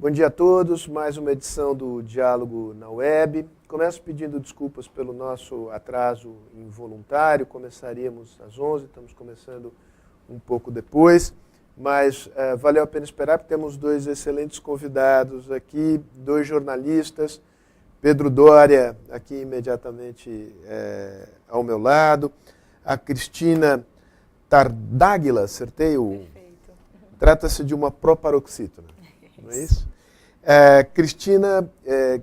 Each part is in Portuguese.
Bom dia a todos, mais uma edição do Diálogo na Web. Começo pedindo desculpas pelo nosso atraso involuntário, começaríamos às 11, estamos começando um pouco depois, mas valeu a pena esperar porque temos dois excelentes convidados aqui, dois jornalistas, Pedro Doria aqui imediatamente ao meu lado, a Cristina Tardáguila, acertei o... Perfeito. Trata-se de uma proparoxítona, não é isso? Cristina,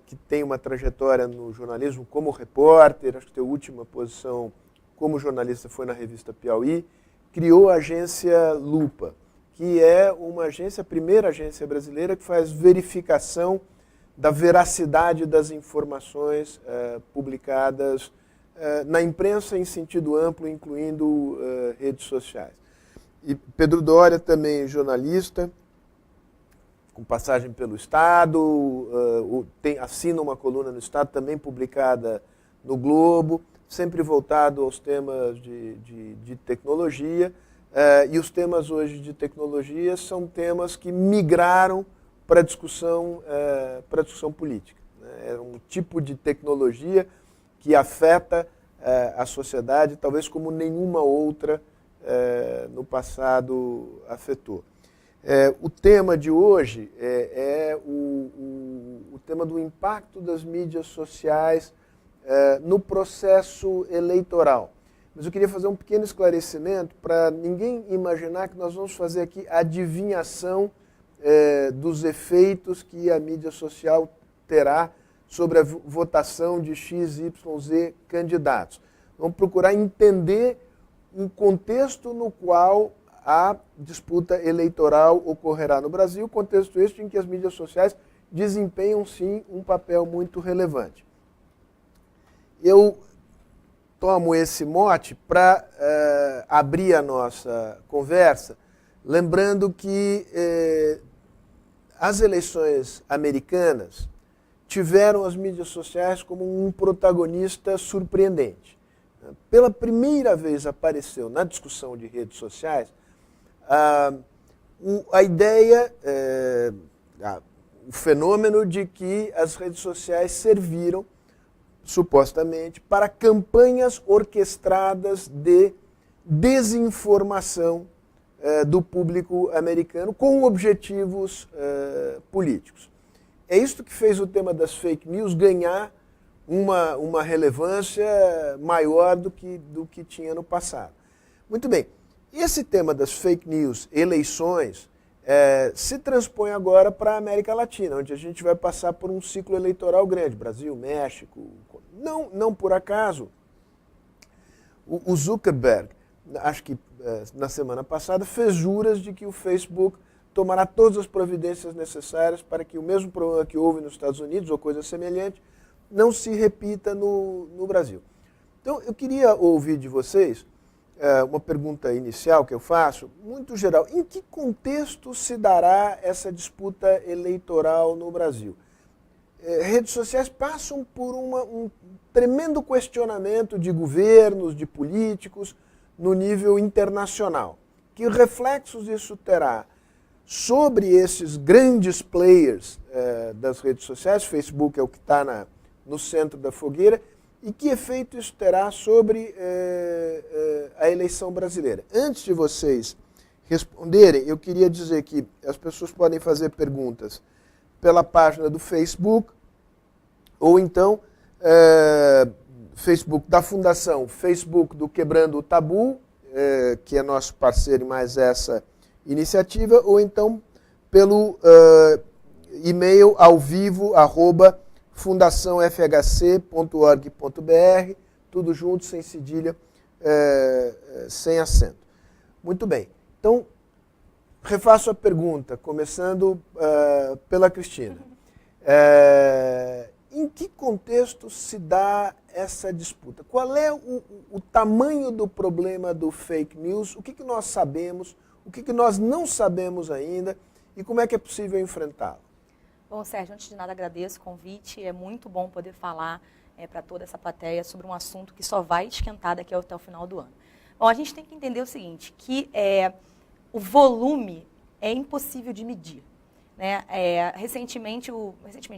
que tem uma trajetória no jornalismo como repórter, acho que a última posição como jornalista foi na revista Piauí, criou a agência Lupa, que é uma agência, a primeira agência brasileira que faz verificação da veracidade das informações publicadas na imprensa em sentido amplo, incluindo redes sociais. E Pedro Doria, também jornalista, com passagem pelo Estado, assina uma coluna no Estado, também publicada no Globo, sempre voltado aos temas de tecnologia. E os temas hoje de tecnologia são temas que migraram para a discussão política. É um tipo de tecnologia que afeta a sociedade, talvez como nenhuma outra no passado afetou. O tema de hoje é o tema do impacto das mídias sociais no processo eleitoral. Mas eu queria fazer um pequeno esclarecimento para ninguém imaginar que nós vamos fazer aqui adivinhação dos efeitos que a mídia social terá sobre a votação de X, Y, Z candidatos. Vamos procurar entender um contexto no qual a disputa eleitoral ocorrerá no Brasil, contexto este em que as mídias sociais desempenham, sim, um papel muito relevante. Eu tomo esse mote para abrir a nossa conversa, lembrando que as eleições americanas tiveram as mídias sociais como um protagonista surpreendente. Pela primeira vez apareceu na discussão de redes sociais a ideia, o fenômeno de que as redes sociais serviram, supostamente, para campanhas orquestradas de desinformação do público americano com objetivos políticos. É isso que fez o tema das fake news ganhar uma relevância maior do que tinha no passado. Muito bem. Esse tema das fake news, eleições, se transpõe agora para a América Latina, onde a gente vai passar por um ciclo eleitoral grande, Brasil, México. Não por acaso, o Zuckerberg, acho que na semana passada, fez juras de que o Facebook tomará todas as providências necessárias para que o mesmo problema que houve nos Estados Unidos, ou coisa semelhante, não se repita no Brasil. Então, eu queria ouvir de vocês uma pergunta inicial que eu faço, muito geral. Em que contexto se dará essa disputa eleitoral no Brasil? Redes sociais passam por um tremendo questionamento de governos, de políticos, no nível internacional. Que reflexos isso terá sobre esses grandes players das redes sociais? Facebook é o que está no centro da fogueira. E que efeito isso terá sobre a eleição brasileira? Antes de vocês responderem, eu queria dizer que as pessoas podem fazer perguntas pela página do Facebook, ou então Facebook da Fundação Facebook do Quebrando o Tabu, que é nosso parceiro em mais essa iniciativa, ou então pelo e-mail ao vivo, fundaçãofhc.org.br, tudo junto, sem cedilha, sem acento. Muito bem. Então, refaço a pergunta, começando pela Cristina. Em que contexto se dá essa disputa? Qual é o tamanho do problema do fake news? O que nós sabemos? O que nós não sabemos ainda? E como é que é possível enfrentá-lo? Bom, Sérgio, antes de nada agradeço o convite. É muito bom poder falar para toda essa plateia sobre um assunto que só vai esquentar daqui até o final do ano. Bom, a gente tem que entender o seguinte, que o volume é impossível de medir. né? Recentemente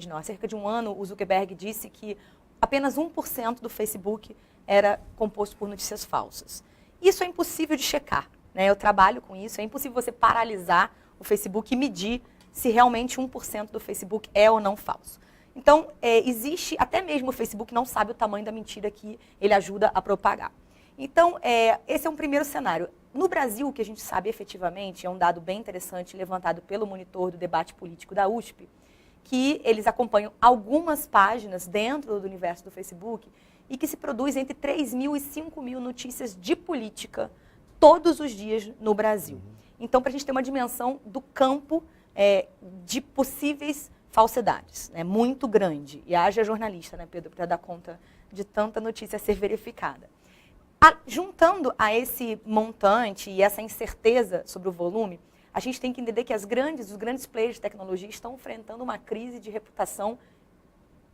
não, há cerca de um ano, o Zuckerberg disse que apenas 1% do Facebook era composto por notícias falsas. Isso é impossível de checar, né? Eu trabalho com isso, é impossível você paralisar o Facebook e medir se realmente 1% do Facebook é ou não falso. Então, existe, até mesmo o Facebook não sabe o tamanho da mentira que ele ajuda a propagar. Então, esse é um primeiro cenário. No Brasil, o que a gente sabe efetivamente, é um dado bem interessante levantado pelo monitor do debate político da USP, que eles acompanham algumas páginas dentro do universo do Facebook e que se produz entre 3.000 e 5.000 notícias de política todos os dias no Brasil. Então, para a gente ter uma dimensão do campo de possíveis falsidades, né, muito grande. E haja jornalista, né, Pedro, para dar conta de tanta notícia a ser verificada. Juntando a esse montante e essa incerteza sobre o volume, a gente tem que entender que os grandes players de tecnologia estão enfrentando uma crise de reputação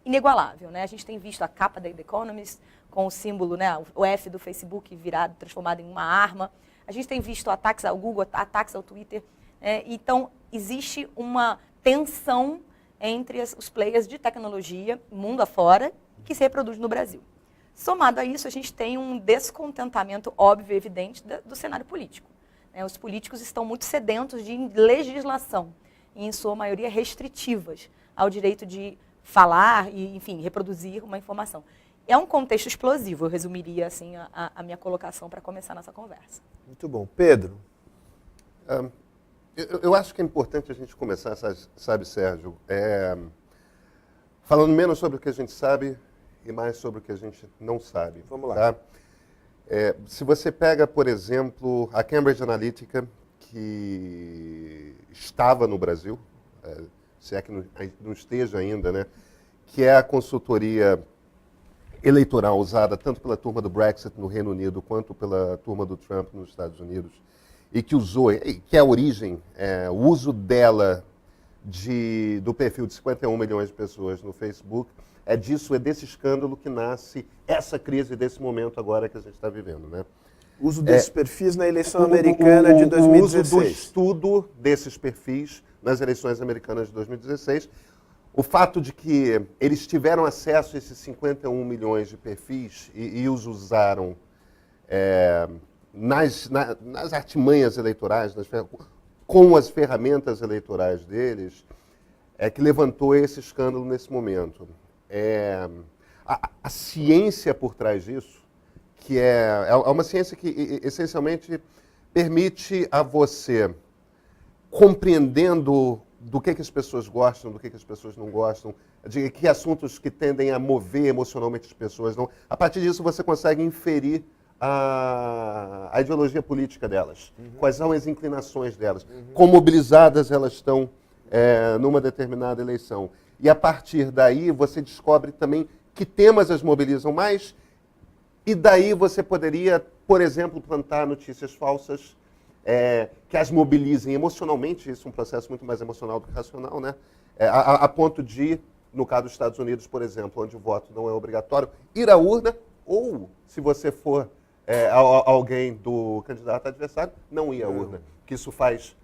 inigualável, né? A gente tem visto a capa da The Economist com o símbolo, né, o F do Facebook transformado em uma arma. A gente tem visto ataques ao Google, ataques ao Twitter. Então, existe uma tensão entre os players de tecnologia, mundo afora, que se reproduz no Brasil. Somado a isso, a gente tem um descontentamento óbvio e evidente do cenário político. Os políticos estão muito sedentos de legislação, e em sua maioria restritivas ao direito de falar e, enfim, reproduzir uma informação. É um contexto explosivo, eu resumiria assim a minha colocação para começar nossa conversa. Muito bom. Pedro? Eu acho que é importante a gente começar, sabe, Sérgio, falando menos sobre o que a gente sabe e mais sobre o que a gente não sabe. Vamos lá. Tá? Se você pega, por exemplo, a Cambridge Analytica, que estava no Brasil, se é que não esteja ainda, né, que é a consultoria eleitoral usada tanto pela turma do Brexit no Reino Unido quanto pela turma do Trump nos Estados Unidos, e que usou, que é a origem, o uso dela do perfil de 51 milhões de pessoas no Facebook, é desse escândalo que nasce essa crise desse momento agora que a gente está vivendo, né? O uso desses perfis na eleição americana de 2016. O uso do estudo desses perfis nas eleições americanas de 2016. O fato de que eles tiveram acesso a esses 51 milhões de perfis e os usaram nas artimanhas eleitorais, com as ferramentas eleitorais deles, que levantou esse escândalo nesse momento. A ciência por trás disso, que é uma ciência que essencialmente permite a você, compreendendo do que as pessoas gostam, do que as pessoas não gostam, de que assuntos que tendem a mover emocionalmente as pessoas, não. A partir disso você consegue inferir a ideologia política delas, quais são as inclinações delas, quão mobilizadas elas estão numa determinada eleição. E a partir daí você descobre também que temas as mobilizam mais, e daí você poderia, por exemplo, plantar notícias falsas que as mobilizem emocionalmente. Isso é um processo muito mais emocional do que racional, né? A ponto de, no caso dos Estados Unidos, por exemplo, onde o voto não é obrigatório, ir à urna, ou, se você for alguém do candidato adversário, não ir à urna. Que isso faz...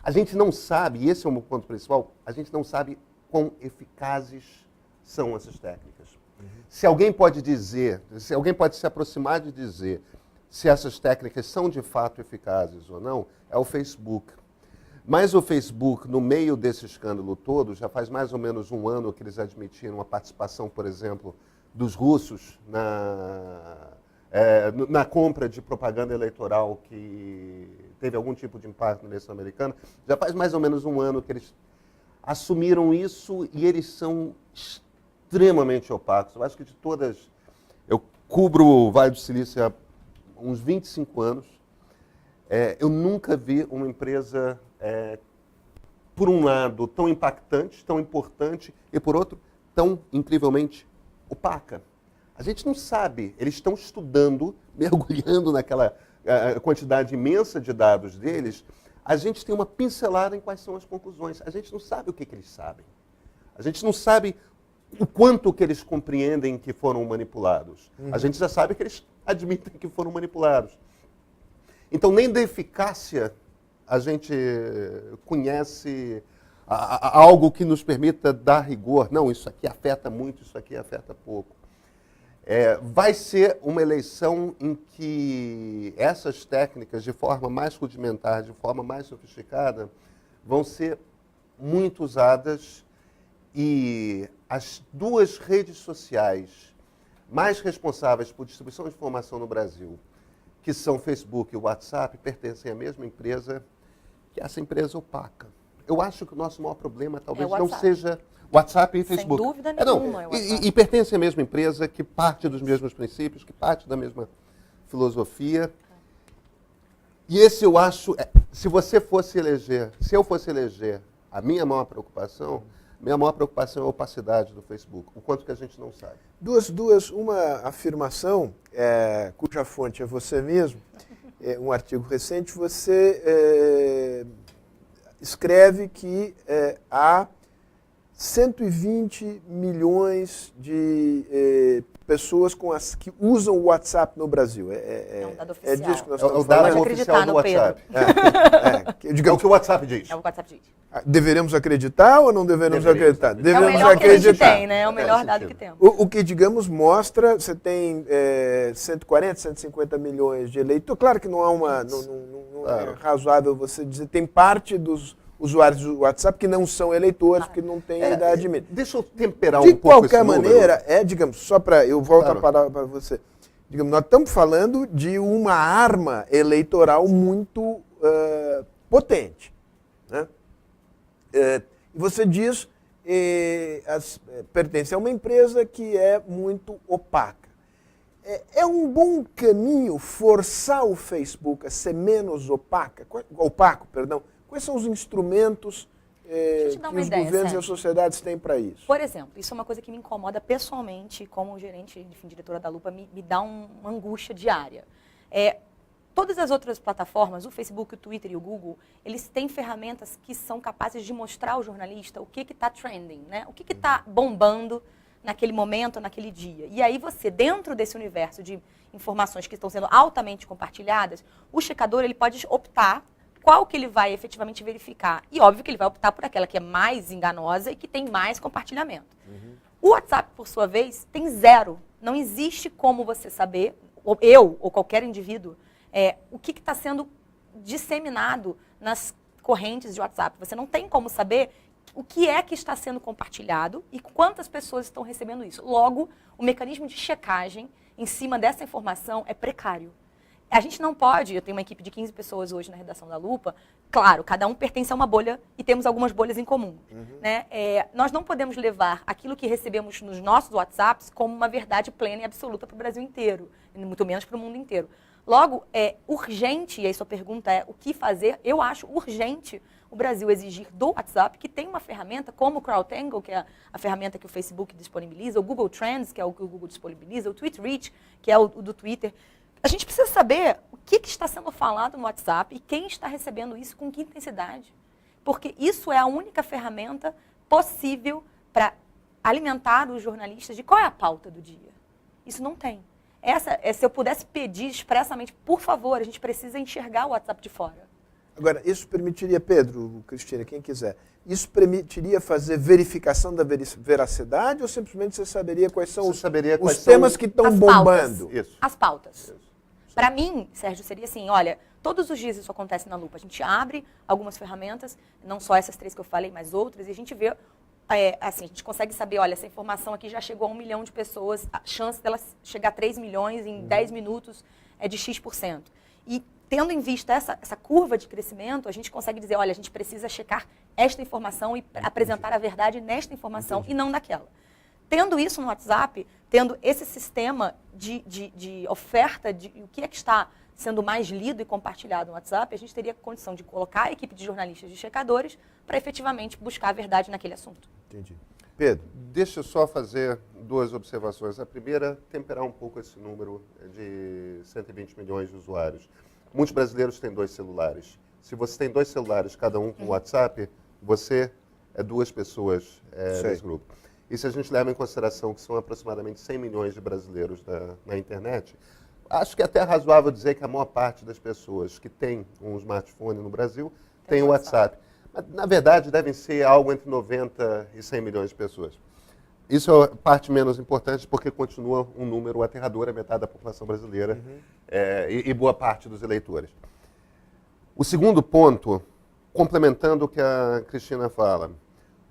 a gente não sabe, e esse é o meu ponto principal, a gente não sabe quão eficazes são essas técnicas. Se alguém pode dizer, se alguém pode se aproximar de dizer se essas técnicas são de fato eficazes ou não, é o Facebook. Mas o Facebook, no meio desse escândalo todo, já faz mais ou menos um ano que eles admitiram a participação, por exemplo, dos russos na compra de propaganda eleitoral que teve algum tipo de impacto na eleição americana. Já faz mais ou menos um ano que eles assumiram isso e eles são extremamente opacos. Eu acho que de todas... Eu cubro o Vale do Silício há uns 25 anos. Eu nunca vi uma empresa, por um lado, tão impactante, tão importante, e por outro, tão incrivelmente opaca. A gente não sabe. Eles estão estudando, mergulhando naquela quantidade imensa de dados deles. A gente tem uma pincelada em quais são as conclusões. A gente não sabe o que eles sabem. A gente não sabe o quanto que eles compreendem que foram manipulados. A gente já sabe que eles admitem que foram manipulados. Então, nem da eficácia a gente conhece algo que nos permita dar rigor. Não, isso aqui afeta muito, isso aqui afeta pouco. Vai ser uma eleição em que essas técnicas, de forma mais rudimentar, de forma mais sofisticada, vão ser muito usadas, e as duas redes sociais mais responsáveis por distribuição de informação no Brasil, que são o Facebook e o WhatsApp, pertencem à mesma empresa, que é essa empresa opaca. Eu acho que o nosso maior problema talvez não seja WhatsApp e Facebook. Sem dúvida nenhuma. E pertence à mesma empresa, que parte dos mesmos princípios, que parte da mesma filosofia. E esse eu acho, se eu fosse eleger a minha maior preocupação é a opacidade do Facebook, o quanto que a gente não sabe. Uma afirmação, cuja fonte é você mesmo, um artigo recente, você escreve que há 120 milhões de pessoas que usam o WhatsApp no Brasil. É um dado oficial. É disso que nós estamos o dado falando? oficial do WhatsApp. É o que o WhatsApp diz. É o WhatsApp diz. Deveremos acreditar ou não deveremos acreditar? É o Devemos melhor acreditar. que a gente tem, né? É o melhor dado que temos. O que, digamos, mostra, você tem 140, 150 milhões de eleitores. Claro que não é razoável você dizer, tem parte dos usuários do WhatsApp que não são eleitores, que não têm a idade mínima. Deixa eu temperar um pouco esse De qualquer maneira, digamos, só para... Eu volto a palavra para você. Digamos, nós estamos falando de uma arma eleitoral muito potente, né? Você diz pertence a uma empresa que é muito opaca. É um bom caminho forçar o Facebook a ser menos opaco, perdão. Quais são os instrumentos que os governos e as sociedades têm para isso? Por exemplo, isso é uma coisa que me incomoda pessoalmente, como gerente, enfim, diretora da Lupa, me dá uma angústia diária. Todas as outras plataformas, o Facebook, o Twitter e o Google, eles têm ferramentas que são capazes de mostrar ao jornalista o que está trending, né? O que está bombando naquele momento, naquele dia. E aí você, dentro desse universo de informações que estão sendo altamente compartilhadas, o checador ele pode optar qual que ele vai efetivamente verificar. E óbvio que ele vai optar por aquela que é mais enganosa e que tem mais compartilhamento. O WhatsApp, por sua vez, tem zero. Não existe como você saber, ou eu ou qualquer indivíduo, o que está sendo disseminado nas correntes de WhatsApp. Você não tem como saber o que é que está sendo compartilhado e quantas pessoas estão recebendo isso. Logo, o mecanismo de checagem em cima dessa informação é precário. A gente não pode, eu tenho uma equipe de 15 pessoas hoje na redação da Lupa, claro, cada um pertence a uma bolha e temos algumas bolhas em comum. Né? Nós não podemos levar aquilo que recebemos nos nossos WhatsApps como uma verdade plena e absoluta para o Brasil inteiro, e muito menos para o mundo inteiro. Logo, é urgente, e aí sua pergunta é o que fazer, eu acho urgente o Brasil exigir do WhatsApp que tem uma ferramenta como o CrowdTangle, que é a ferramenta que o Facebook disponibiliza, o Google Trends, que é o que o Google disponibiliza, o TweetReach, que é o do Twitter. A gente precisa saber o que está sendo falado no WhatsApp e quem está recebendo isso com que intensidade. Porque isso é a única ferramenta possível para alimentar os jornalistas de qual é a pauta do dia. Isso não tem. Se eu pudesse pedir expressamente, por favor, a gente precisa enxergar o WhatsApp de fora. Agora, isso permitiria, Pedro, Cristina, quem quiser, isso permitiria fazer verificação da veracidade ou simplesmente você saberia quais são os temas que estão bombando? As pautas. Para mim, Sérgio, seria assim, olha, todos os dias isso acontece na Lupa. A gente abre algumas ferramentas, não só essas 3 que eu falei, mas outras, e a gente vê, assim, a gente consegue saber, olha, essa informação aqui já chegou a 1 milhão de pessoas, a chance dela chegar a 3 milhões em 10 minutos é de X%. E tendo em vista essa curva de crescimento, a gente consegue dizer, olha, a gente precisa checar esta informação e apresentar a verdade nesta informação e não naquela. Tendo isso no WhatsApp, tendo esse sistema de oferta de o que é que está sendo mais lido e compartilhado no WhatsApp, a gente teria condição de colocar a equipe de jornalistas de checadores para efetivamente buscar a verdade naquele assunto. Entendi. Pedro? Deixa eu só fazer 2 observações. A primeira, temperar um pouco esse número de 120 milhões de usuários. Muitos brasileiros têm 2 celulares. Se você tem 2 celulares, cada um com WhatsApp, você é 2 pessoas nesse grupo. E se a gente leva em consideração que são aproximadamente 100 milhões de brasileiros na internet, acho que é até razoável dizer que a maior parte das pessoas que tem um smartphone no Brasil tem o WhatsApp. Mas, na verdade, devem ser algo entre 90 e 100 milhões de pessoas. Isso é a parte menos importante, porque continua um número aterrador, a metade da população brasileira e boa parte dos eleitores. O segundo ponto, complementando o que a Cristina fala,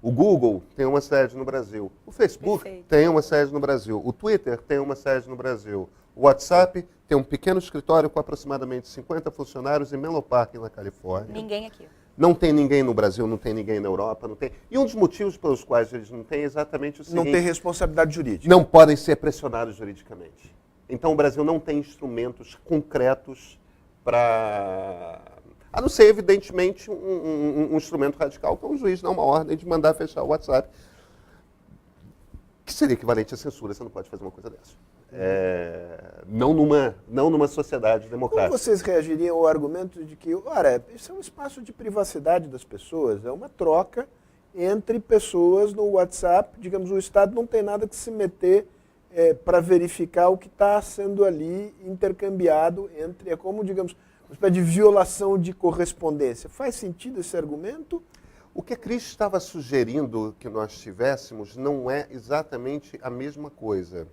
o Google tem uma sede no Brasil, o Facebook tem uma sede no Brasil, o Twitter tem uma sede no Brasil, o WhatsApp tem um pequeno escritório com aproximadamente 50 funcionários em Menlo Park, na Califórnia. Ninguém aqui. Não tem ninguém no Brasil, não tem ninguém na Europa, não tem. E um dos motivos pelos quais eles não têm é exatamente o seguinte: não tem responsabilidade jurídica. Não podem ser pressionados juridicamente. Então o Brasil não tem instrumentos concretos para... A não ser, evidentemente, um instrumento radical, que é um juiz dar uma ordem de mandar fechar o WhatsApp, que seria equivalente à censura. Você não pode fazer uma coisa dessa. Não numa sociedade democrática. Como vocês reagiriam ao argumento de que, ora, isso é um espaço de privacidade das pessoas, é uma troca entre pessoas no WhatsApp, digamos, o Estado não tem nada que se meter para verificar o que está sendo ali intercambiado entre, é como, digamos, uma espécie de violação de correspondência. Faz sentido esse argumento? O que a Cris estava sugerindo que nós tivéssemos não é exatamente a mesma coisa.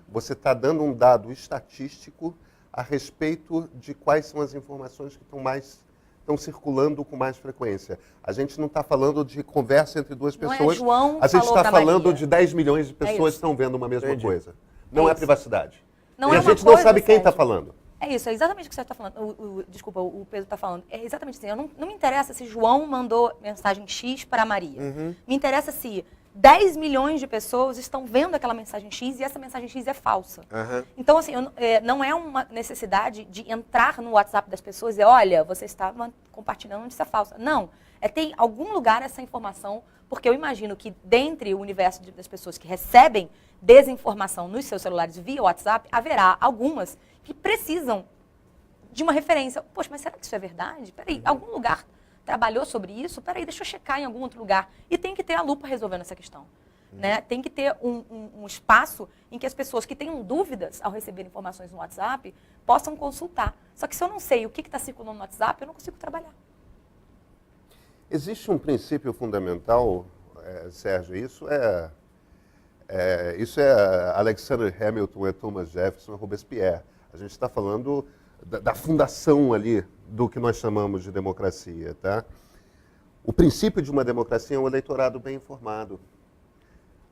Você está dando um dado estatístico a respeito de quais são as informações que estão circulando com mais frequência. A gente não está falando de conversa entre duas pessoas. A gente está falando de 10 milhões de pessoas que estão vendo uma mesma coisa. Não é privacidade. E a gente não sabe quem está falando. É isso, é exatamente o que você está falando. Desculpa, o Pedro está falando. É exatamente assim. Não me interessa se João mandou mensagem X para a Maria. Me interessa se 10 milhões de pessoas estão vendo aquela mensagem X e essa mensagem X é falsa. Então, assim, não é uma necessidade de entrar no WhatsApp das pessoas e dizer, olha, você está compartilhando notícia falsa. Não. Tem algum lugar essa informação, porque eu imagino que dentre o universo das pessoas que recebem desinformação nos seus celulares via WhatsApp, haverá algumas que precisam de uma referência. Poxa, mas será que isso é verdade? Peraí, algum lugar trabalhou sobre isso? Peraí, deixa eu checar em algum outro lugar. E tem que ter a lupa resolvendo essa questão. Né? Tem que ter um espaço em que as pessoas que tenham dúvidas ao receber informações no WhatsApp possam consultar. Só que se eu não sei o que está circulando no WhatsApp, eu não consigo trabalhar. Existe um princípio fundamental, Sérgio, isso é Alexander Hamilton, é Thomas Jefferson, é Robespierre. A gente está falando da fundação ali do que nós chamamos de democracia, tá? O princípio de uma democracia é um eleitorado bem informado.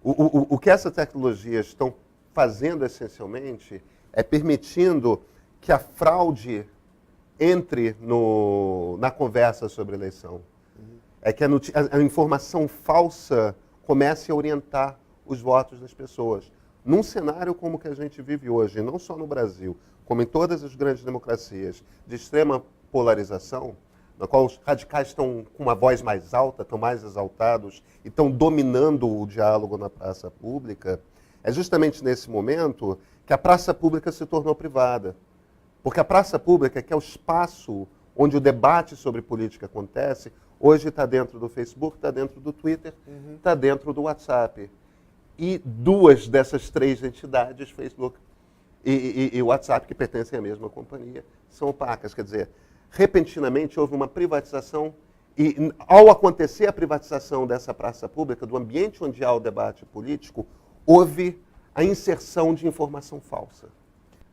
O que essas tecnologias estão fazendo essencialmente é permitindo que a fraude entre na conversa sobre eleição. É que a informação falsa comece a orientar os votos das pessoas. Num cenário como o que a gente vive hoje, não só no Brasil, como em todas as grandes democracias, de extrema polarização, na qual os radicais estão com uma voz mais alta, estão mais exaltados e estão dominando o diálogo na praça pública, é justamente nesse momento que a praça pública se tornou privada. Porque a praça pública, que é o espaço onde o debate sobre política acontece, hoje está dentro do Facebook, está dentro do Twitter, está dentro do WhatsApp. E duas dessas três entidades, Facebook e o WhatsApp, que pertencem à mesma companhia, são opacas. Quer dizer, repentinamente houve uma privatização e, ao acontecer a privatização dessa praça pública, do ambiente onde há o debate político, houve a inserção de informação falsa.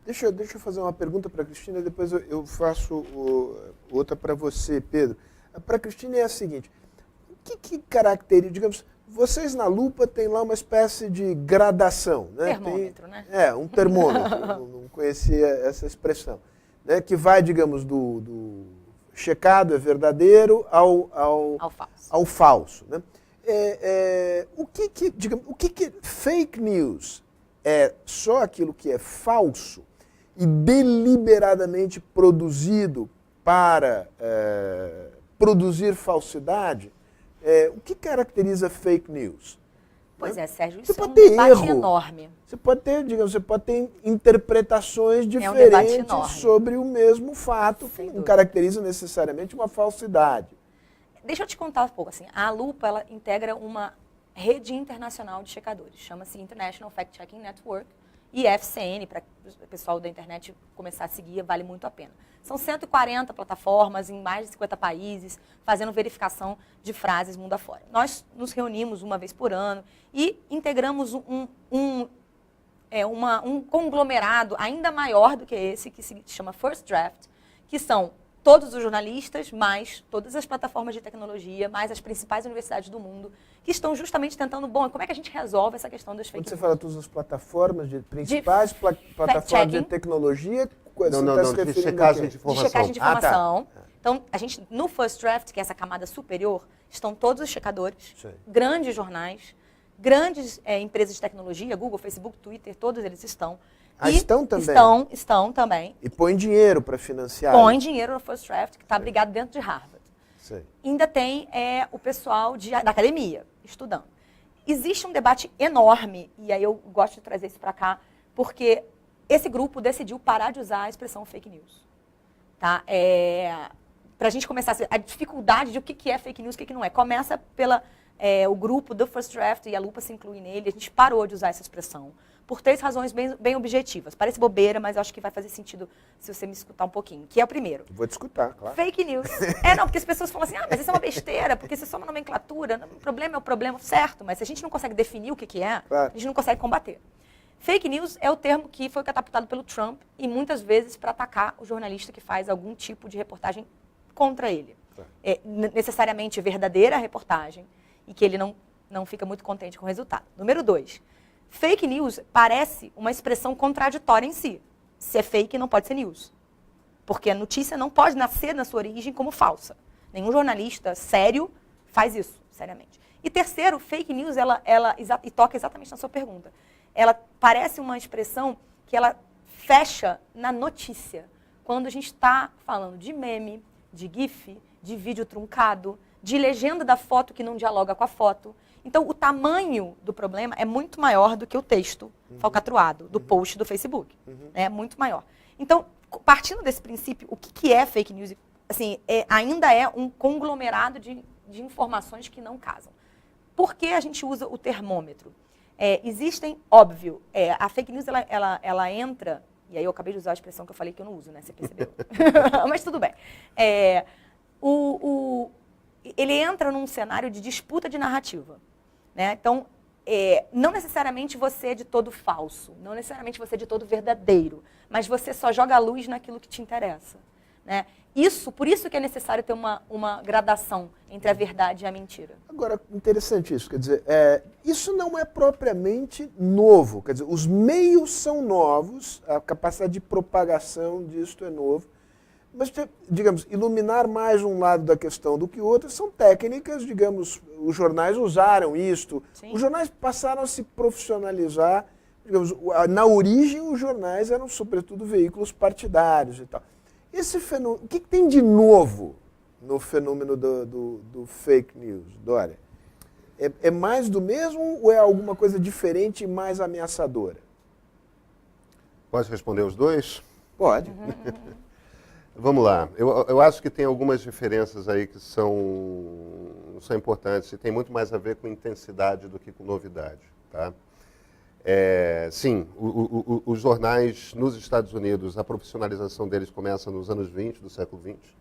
Deixa eu fazer uma pergunta para a Cristina e depois eu faço outra para você, Pedro. Para a Cristina é a seguinte: o que caracteriza, digamos, vocês na lupa têm lá uma espécie de gradação, né? Termômetro, né? Um termômetro, não conhecia essa expressão, né? Que vai, digamos, do checado, é verdadeiro, ao falso. Né? O que fake news é só aquilo que é falso e deliberadamente produzido para produzir falsidade? O que caracteriza fake news? Pois é, Sérgio, isso é um debate enorme. Você pode ter, interpretações diferentes sobre o mesmo fato, que não caracteriza necessariamente uma falsidade. Deixa eu te contar um pouco. Assim, a lupa ela integra uma rede internacional de checadores, chama-se International Fact Checking Network, e FCN, para o pessoal da internet começar a seguir, vale muito a pena. São 140 plataformas em mais de 50 países, fazendo verificação de frases mundo afora. Nós nos reunimos uma vez por ano e integramos um conglomerado ainda maior do que esse, que se chama First Draft, que são todos os jornalistas, mais todas as plataformas de tecnologia, mais as principais universidades do mundo, que estão justamente tentando, como é que a gente resolve essa questão das fake news? Quando você fala todas as plataformas, principais plataformas de tecnologia, de checagem de informação. De checagem de informação. Tá. Então, a gente, no First Draft, que é essa camada superior, estão todos os checadores, Sim. grandes jornais, grandes empresas de tecnologia, Google, Facebook, Twitter, todos eles estão. Estão também? Estão também. E põem dinheiro para financiar? Põe dinheiro no First Draft, que está abrigado dentro de Harvard. Sim. Ainda tem o pessoal da academia, estudando. Existe um debate enorme, e aí eu gosto de trazer isso para cá, porque esse grupo decidiu parar de usar a expressão fake news. Tá? Para a gente começar, a dificuldade de o que é fake news e o que não é. Começa o grupo do First Draft, e a Lupa se inclui nele, a gente parou de usar essa expressão. Por 3 razões bem objetivas. Parece bobeira, mas eu acho que vai fazer sentido se você me escutar um pouquinho. Que é o primeiro. Vou te escutar, claro. Fake news. Porque as pessoas falam assim, mas isso é uma besteira, porque isso é só uma nomenclatura. O problema é o problema, certo, mas se a gente não consegue definir o que é, claro, a gente não consegue combater. Fake news é o termo que foi catapultado pelo Trump e muitas vezes para atacar o jornalista que faz algum tipo de reportagem contra ele. Claro. Necessariamente verdadeira a reportagem e que ele não fica muito contente com o resultado. Número 2. Fake news parece uma expressão contraditória em si. Se é fake, não pode ser news. Porque a notícia não pode nascer na sua origem como falsa. Nenhum jornalista sério faz isso, seriamente. E terceiro, fake news, e toca exatamente na sua pergunta, ela parece uma expressão que ela fecha na notícia. Quando a gente está falando de meme, de GIF, de vídeo truncado, de legenda da foto que não dialoga com a foto. Então, o tamanho do problema é muito maior do que o texto falcatruado do post do Facebook. É muito maior. Então, partindo desse princípio, o que é fake news? Assim, ainda é um conglomerado de informações que não casam. Por que a gente usa o termômetro? Existem, óbvio, a fake news ela entra, e aí eu acabei de usar a expressão que eu falei que eu não uso, né? Você percebeu? Mas tudo bem. Ele entra num cenário de disputa de narrativa. Né? Então, não necessariamente você é de todo falso, não necessariamente você é de todo verdadeiro, mas você só joga a luz naquilo que te interessa. Né? Por isso que é necessário ter uma gradação entre a verdade e a mentira. Agora, interessante isso, quer dizer, isso não é propriamente novo, quer dizer, os meios são novos, a capacidade de propagação disso é novo, mas, digamos, iluminar mais um lado da questão do que o outro são técnicas, digamos, os jornais usaram isto, Sim. Os jornais passaram a se profissionalizar, digamos, na origem os jornais eram sobretudo veículos partidários e tal. Esse fenômeno, o que tem de novo no fenômeno do fake news, Dória? É mais do mesmo ou é alguma coisa diferente e mais ameaçadora? Pode responder os dois? Pode. Vamos lá. Eu acho que tem algumas diferenças aí que são importantes e tem muito mais a ver com intensidade do que com novidade. Tá? Sim, os jornais nos Estados Unidos, a profissionalização deles começa nos anos 20 do século XX.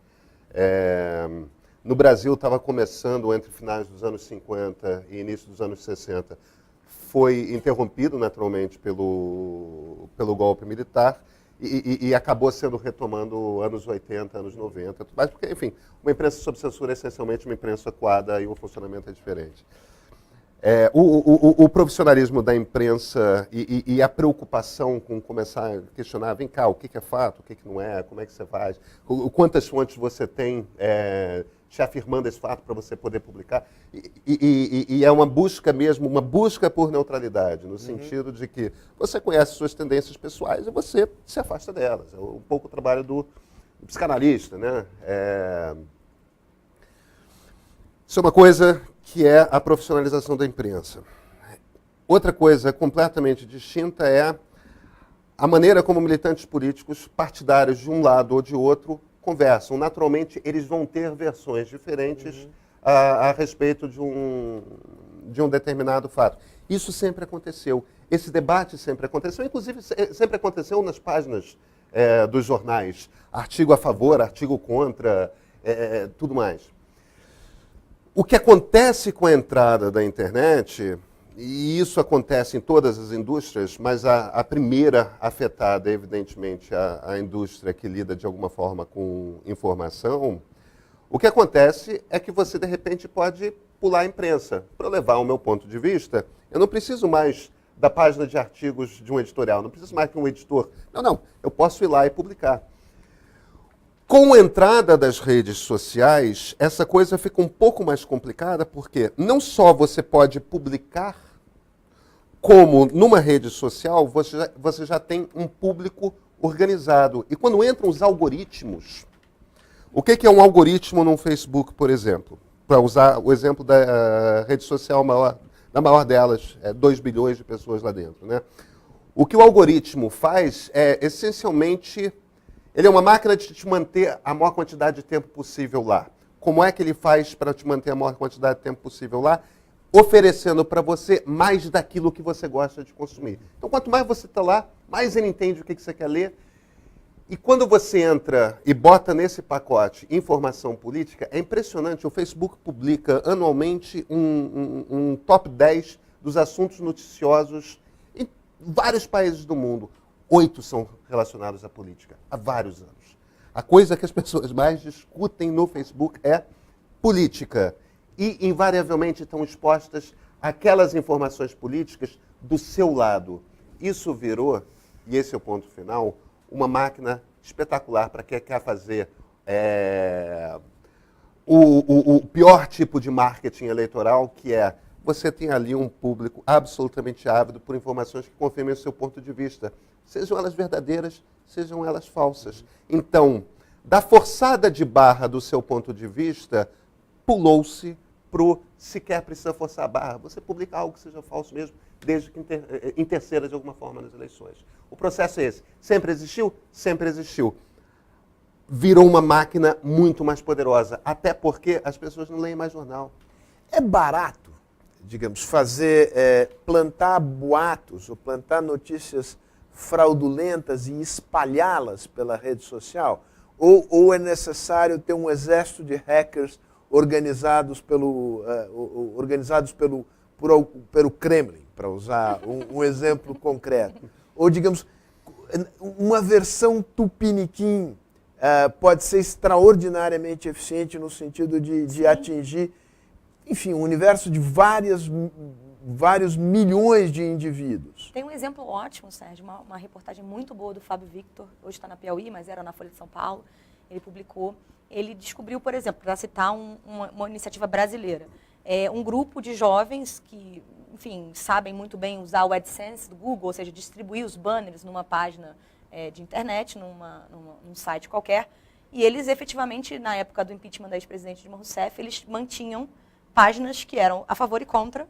No Brasil estava começando entre finais dos anos 50 e início dos anos 60. Foi interrompido naturalmente pelo golpe militar. E acabou sendo retomando anos 80, anos 90, mas porque, enfim, uma imprensa sob censura é essencialmente uma imprensa coada e o funcionamento é diferente. O profissionalismo da imprensa e a preocupação com começar a questionar, vem cá, o que é fato, o que não é, como é que você faz, quantas fontes você tem te afirmando esse fato para você poder publicar. E é uma busca mesmo, uma busca por neutralidade, no sentido de que você conhece suas tendências pessoais e você se afasta delas. É um pouco o trabalho do psicanalista, né? Isso é uma coisa que é a profissionalização da imprensa. Outra coisa completamente distinta é a maneira como militantes políticos partidários de um lado ou de outro conversam. Naturalmente, eles vão ter versões diferentes a respeito de um determinado fato. Isso sempre aconteceu. esse debate sempre aconteceu, inclusive sempre aconteceu nas páginas dos jornais. Artigo a favor, artigo contra, tudo mais. O que acontece com a entrada da internet, e isso acontece em todas as indústrias, mas a primeira afetada é, evidentemente, a indústria que lida de alguma forma com informação, o que acontece é que você, de repente, pode pular a imprensa. Para levar o meu ponto de vista, eu não preciso mais da página de artigos de um editorial, não preciso mais que um editor. Não, eu posso ir lá e publicar. Com a entrada das redes sociais, essa coisa fica um pouco mais complicada, porque não só você pode publicar, como numa rede social você já tem um público organizado. E quando entram os algoritmos, o que é um algoritmo no Facebook, por exemplo? Para usar o exemplo da rede social da maior delas, 2 bilhões de pessoas lá dentro, né? O que o algoritmo faz é, essencialmente, ele é uma máquina de te manter a maior quantidade de tempo possível lá. Como é que ele faz para te manter a maior quantidade de tempo possível lá? Oferecendo para você mais daquilo que você gosta de consumir. Então, quanto mais você está lá, mais ele entende o que você quer ler. E quando você entra e bota nesse pacote informação política, é impressionante. O Facebook publica anualmente um top 10 dos assuntos noticiosos em vários países do mundo. 8 são relacionados à política, há vários anos. A coisa que as pessoas mais discutem no Facebook é política. E, invariavelmente, estão expostas àquelas informações políticas do seu lado. Isso virou, e esse é o ponto final, uma máquina espetacular para quem quer fazer o pior tipo de marketing eleitoral, que é você tem ali um público absolutamente ávido por informações que confirmem o seu ponto de vista. Sejam elas verdadeiras, sejam elas falsas. Então, da forçada de barra do seu ponto de vista, pulou-se para o sequer precisa forçar a barra. Você publica algo que seja falso mesmo, desde que interceda de alguma forma nas eleições. O processo é esse. Sempre existiu? Sempre existiu. Virou uma máquina muito mais poderosa, até porque as pessoas não leem mais jornal. É barato, digamos, plantar boatos ou plantar notícias fraudulentas e espalhá-las pela rede social? Ou é necessário ter um exército de hackers organizados pelo Kremlin, para usar um exemplo concreto? Ou, digamos, uma versão tupiniquim pode ser extraordinariamente eficiente no sentido de atingir, enfim, um universo de vários milhões de indivíduos. Tem um exemplo ótimo, Sérgio, uma reportagem muito boa do Fábio Victor, hoje está na Piauí, mas era na Folha de São Paulo, ele publicou, ele descobriu, por exemplo, para citar uma iniciativa brasileira, um grupo de jovens que, enfim, sabem muito bem usar o AdSense do Google, ou seja, distribuir os banners numa página de internet, num site qualquer, e eles efetivamente, na época do impeachment da ex-presidente Dilma Rousseff, eles mantinham páginas que eram a favor e contra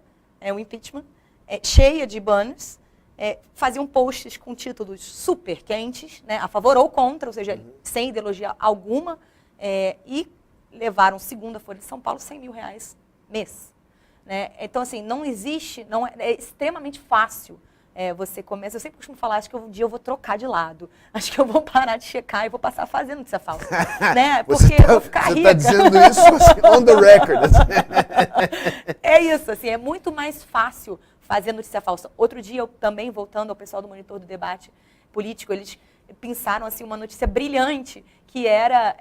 o impeachment, cheia de banners, faziam posts com títulos super quentes, né, a favor ou contra, ou seja, sem ideologia alguma, e levaram, segundo a Folha de São Paulo, R$100 mil mês. Né? Então, assim, não existe, é extremamente fácil você começa. Eu sempre costumo falar, acho que um dia eu vou trocar de lado. Acho que eu vou parar de checar e vou passar fazendo notícia falsa. Né? Porque eu vou ficar rica. Você está dizendo isso on the record. É isso, assim, é muito mais fácil fazer notícia falsa. Outro dia, eu também, voltando ao pessoal do Monitor do Debate Político, eles pensaram assim, uma notícia brilhante, que era,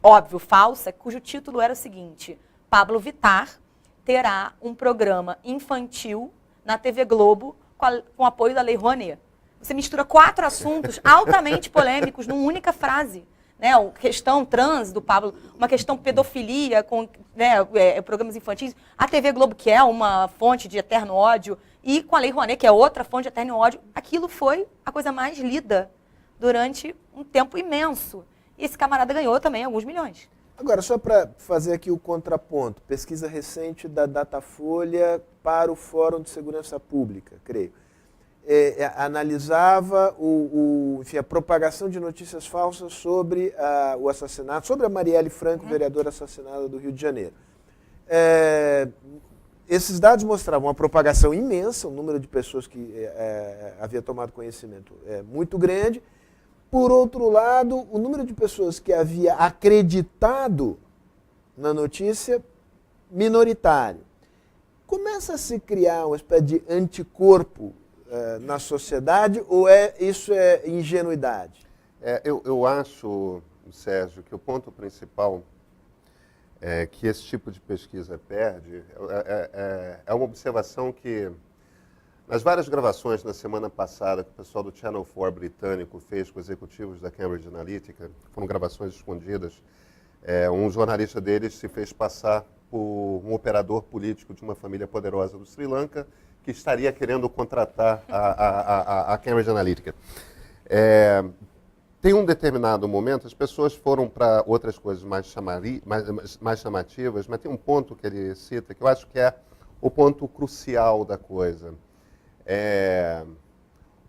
óbvio, falsa, cujo título era o seguinte: Pablo Vittar terá um programa infantil na TV Globo com apoio da Lei Rouanet. Você mistura 4 assuntos altamente polêmicos numa única frase. Né? A questão trans do Pablo, uma questão pedofilia com programas infantis, a TV Globo, que é uma fonte de eterno ódio, e com a Lei Rouanet, que é outra fonte de eterno ódio. Aquilo foi a coisa mais lida durante um tempo imenso. E esse camarada ganhou também alguns milhões. Agora, só para fazer aqui o contraponto, pesquisa recente da Datafolha para o Fórum de Segurança Pública, creio, analisava enfim, a propagação de notícias falsas sobre o assassinato, sobre a Marielle Franco, vereadora assassinada do Rio de Janeiro. esses dados mostravam uma propagação imensa, um número de pessoas que havia tomado conhecimento muito grande. Por outro lado, o número de pessoas que havia acreditado na notícia, minoritário. Começa a se criar uma espécie de anticorpo na sociedade ou isso é ingenuidade? Eu acho, Sérgio, que o ponto principal que esse tipo de pesquisa perde é uma observação que, nas várias gravações na semana passada que o pessoal do Channel 4 britânico fez com executivos da Cambridge Analytica, foram gravações escondidas, um jornalista deles se fez passar por um operador político de uma família poderosa do Sri Lanka que estaria querendo contratar a Cambridge Analytica. Tem um determinado momento, as pessoas foram para outras coisas mais chamativas, mas tem um ponto que ele cita que eu acho que é o ponto crucial da coisa.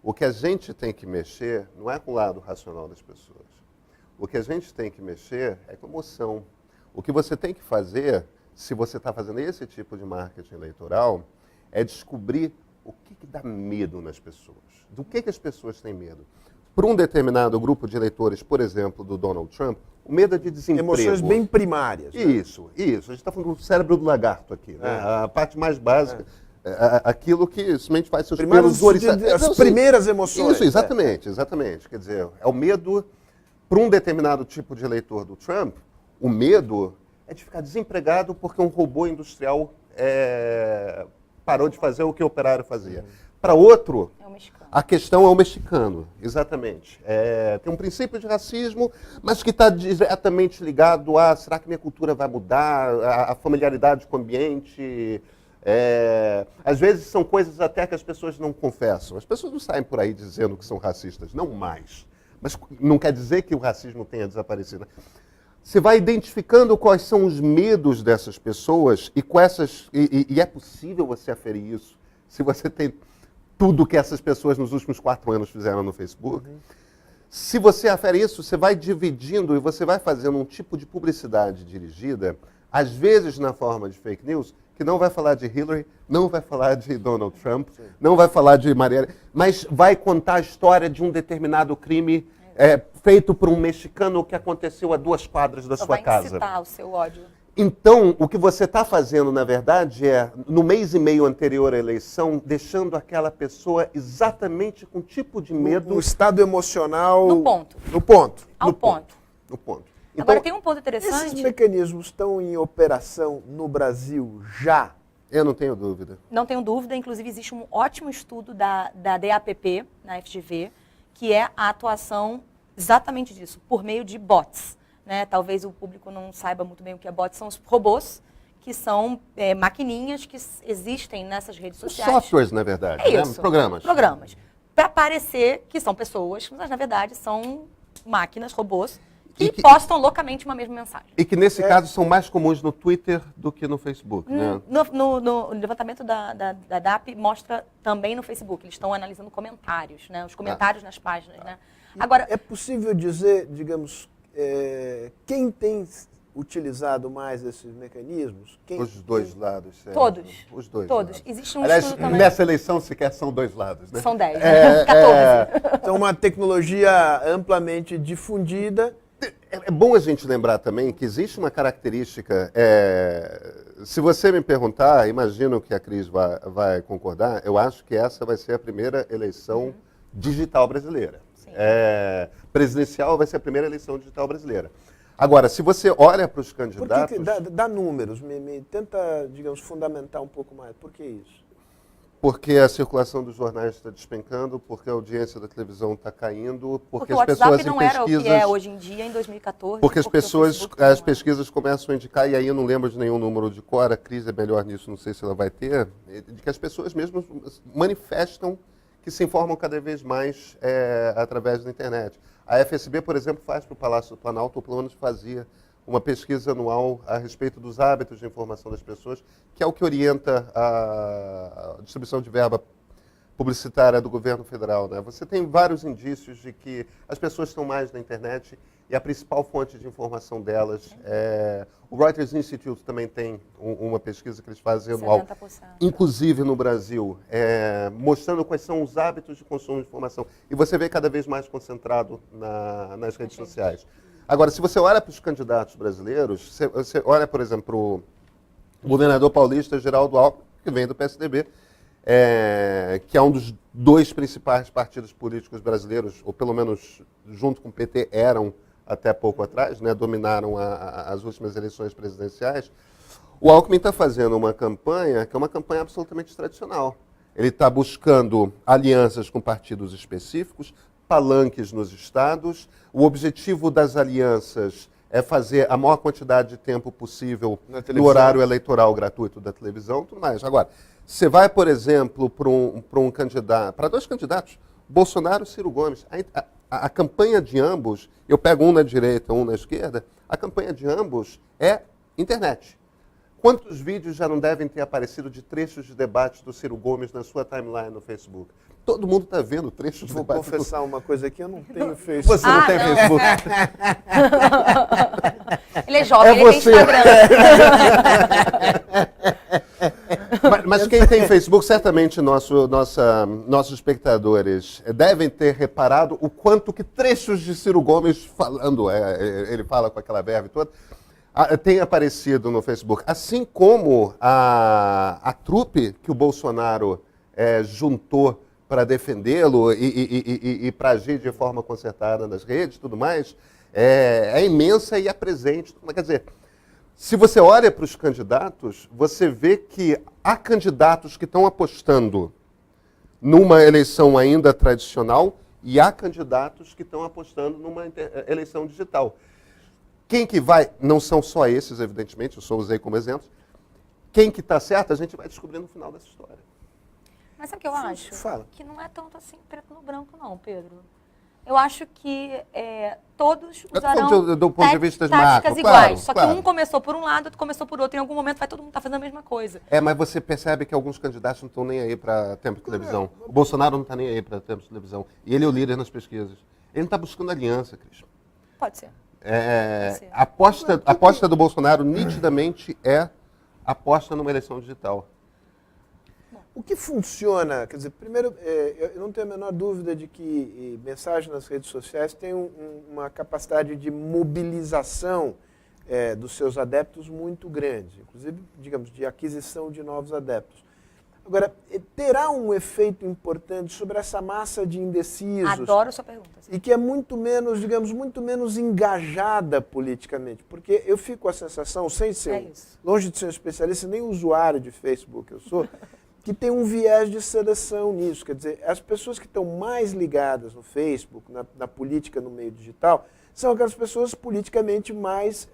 O que a gente tem que mexer não é com o lado racional das pessoas. O que a gente tem que mexer é com emoção. O que você tem que fazer, se você está fazendo esse tipo de marketing eleitoral, é descobrir o que dá medo nas pessoas. Do que as pessoas têm medo? Para um determinado grupo de eleitores, por exemplo, do Donald Trump, o medo é de desemprego. Emoções bem primárias. Né? Isso. A gente está falando do cérebro do lagarto aqui. Né? A parte mais básica, aquilo que simplesmente faz seus pelos oriçados. As primeiras emoções. Isso, exatamente. Quer dizer, é o medo, para um determinado tipo de eleitor do Trump, o medo é de ficar desempregado porque um robô industrial parou de fazer o que o operário fazia. Para outro, a questão é o mexicano, exatamente. Tem um princípio de racismo, mas que está diretamente ligado a será que minha cultura vai mudar, a familiaridade com o ambiente. Às vezes são coisas até que as pessoas não confessam. As pessoas não saem por aí dizendo que são racistas, não mais. Mas não quer dizer que o racismo tenha desaparecido. Você vai identificando quais são os medos dessas pessoas e é possível você aferir isso se você tem tudo que essas pessoas nos últimos 4 anos fizeram no Facebook. Se você afere isso, você vai dividindo e você vai fazendo um tipo de publicidade dirigida, às vezes na forma de fake news, que não vai falar de Hillary, não vai falar de Donald Trump, não vai falar de Marielle, mas vai contar a história de um determinado crime feito por um mexicano que aconteceu a 2 quadras da sua casa. Vai incitar o seu ódio. Então, o que você está fazendo, na verdade, no mês e meio anterior à eleição, deixando aquela pessoa exatamente com o tipo de medo... No estado emocional... No ponto. No ponto. Ao ponto. No ponto. Então, agora, tem um ponto interessante... Esses mecanismos estão em operação no Brasil já? Eu não tenho dúvida. Não tenho dúvida. Inclusive, existe um ótimo estudo da DAPP, na FGV, que é a atuação exatamente disso, por meio de bots. Né? Talvez o público não saiba muito bem o que é bots, são os robôs, que são maquininhas que existem nessas redes sociais. Softwares, na verdade. É isso. Programas. Para parecer que são pessoas, mas na verdade são máquinas, robôs, que postam loucamente uma mesma mensagem. E que nesse caso são mais comuns no Twitter do que no Facebook. Né? No levantamento da DAP mostra também no Facebook. Eles estão analisando comentários, né? Os comentários nas páginas. Né? Agora, é possível dizer, digamos, quem tem utilizado mais esses mecanismos? Os dois lados. Todos. Os dois Todos. lados. Existe um Aliás, estudo também. nessa eleição sequer são 2 lados. Né? São 10, 14. Então, uma tecnologia amplamente difundida. É bom a gente lembrar também que existe uma característica, se você me perguntar, imagino que a Cris vai concordar, eu acho que essa vai ser a primeira eleição digital brasileira. Presidencial vai ser a primeira eleição digital brasileira. Agora, se você olha para os candidatos... Dá números, tenta, digamos, fundamentar um pouco mais. Por que isso? Porque a circulação dos jornais está despencando, porque a audiência da televisão está caindo, porque as o pessoas WhatsApp não em era pesquisas... o que é hoje em dia, em 2014. Porque as pesquisas começam a indicar, e aí eu não lembro de nenhum número de cor, a Cris é melhor nisso, não sei se ela vai ter, de que as pessoas mesmo manifestam que se informam cada vez mais através da internet. A FSB, por exemplo, faz para o Palácio do Planalto, ou pelo menos fazia, uma pesquisa anual a respeito dos hábitos de informação das pessoas, que é o que orienta a distribuição de verba publicitária do governo federal, né? Você tem vários indícios de que as pessoas estão mais na internet e a principal fonte de informação delas é... O Reuters Institute também tem uma pesquisa que eles fazem anual, 70%. inclusive no Brasil, mostrando quais são os hábitos de consumo de informação. E você vê cada vez mais concentrado nas redes sociais. Agora, se você olha para os candidatos brasileiros, você olha, por exemplo, para o governador paulista, Geraldo Alckmin, que vem do PSDB, que é um dos dois principais partidos políticos brasileiros, ou pelo menos junto com o PT eram até pouco atrás, né, dominaram as últimas eleições presidenciais. O Alckmin está fazendo uma campanha que é uma campanha absolutamente tradicional. Ele está buscando alianças com partidos específicos, palanques nos estados. O objetivo das alianças é fazer a maior quantidade de tempo possível no horário eleitoral gratuito da televisão e tudo mais. Agora, você vai, por exemplo, para dois candidatos, Bolsonaro e Ciro Gomes. A campanha de ambos, eu pego um na direita, um na esquerda, a campanha de ambos é internet. Quantos vídeos já não devem ter aparecido de trechos de debates do Ciro Gomes na sua timeline no Facebook? Todo mundo está vendo trechos de debates. Vou confessar uma coisa aqui, eu não tenho Facebook. Você não tem Facebook? Ele é jovem, ele você. tem Instagram. Mas quem tem Facebook, certamente nossos espectadores devem ter reparado o quanto que trechos de Ciro Gomes falando, ele fala com aquela verve toda, tem aparecido no Facebook. Assim como a trupe que o Bolsonaro juntou para defendê-lo e para agir de forma concertada nas redes e tudo mais, é imensa e é presente. Quer dizer, se você olha para os candidatos, você vê que há candidatos que estão apostando numa eleição ainda tradicional e há candidatos que estão apostando numa eleição digital. Quem que vai, não são só esses, evidentemente, eu só usei como exemplo, quem que está certo, a gente vai descobrir no final dessa história. Mas sabe o que eu acho? Fala. Que não é tanto assim preto no branco, não, Pedro. Eu acho que todos usarão do ponto de vista táticas macro, iguais. claro, Só claro. que um começou por um lado, outro começou por outro. Em algum momento vai todo mundo estar fazendo a mesma coisa. Mas você percebe que alguns candidatos não estão nem aí para tempo de televisão. O Bolsonaro não está nem aí para tempo de televisão. E ele é o líder nas pesquisas. Ele não está buscando aliança, Cris. Pode ser. A aposta do Bolsonaro nitidamente é aposta numa eleição digital. O que funciona, quer dizer, primeiro, eu não tenho a menor dúvida de que mensagem nas redes sociais tem uma capacidade de mobilização dos seus adeptos muito grande, inclusive, digamos, de aquisição de novos adeptos. Agora, terá um efeito importante sobre essa massa de indecisos? Adoro a sua pergunta. Sim. E que é muito menos, digamos, muito menos engajada politicamente. Porque eu fico com a sensação, sem ser, longe de ser um especialista, nem usuário de Facebook eu sou, que tem um viés de seleção nisso. Quer dizer, as pessoas que estão mais ligadas no Facebook, na política no meio digital, são aquelas pessoas politicamente mais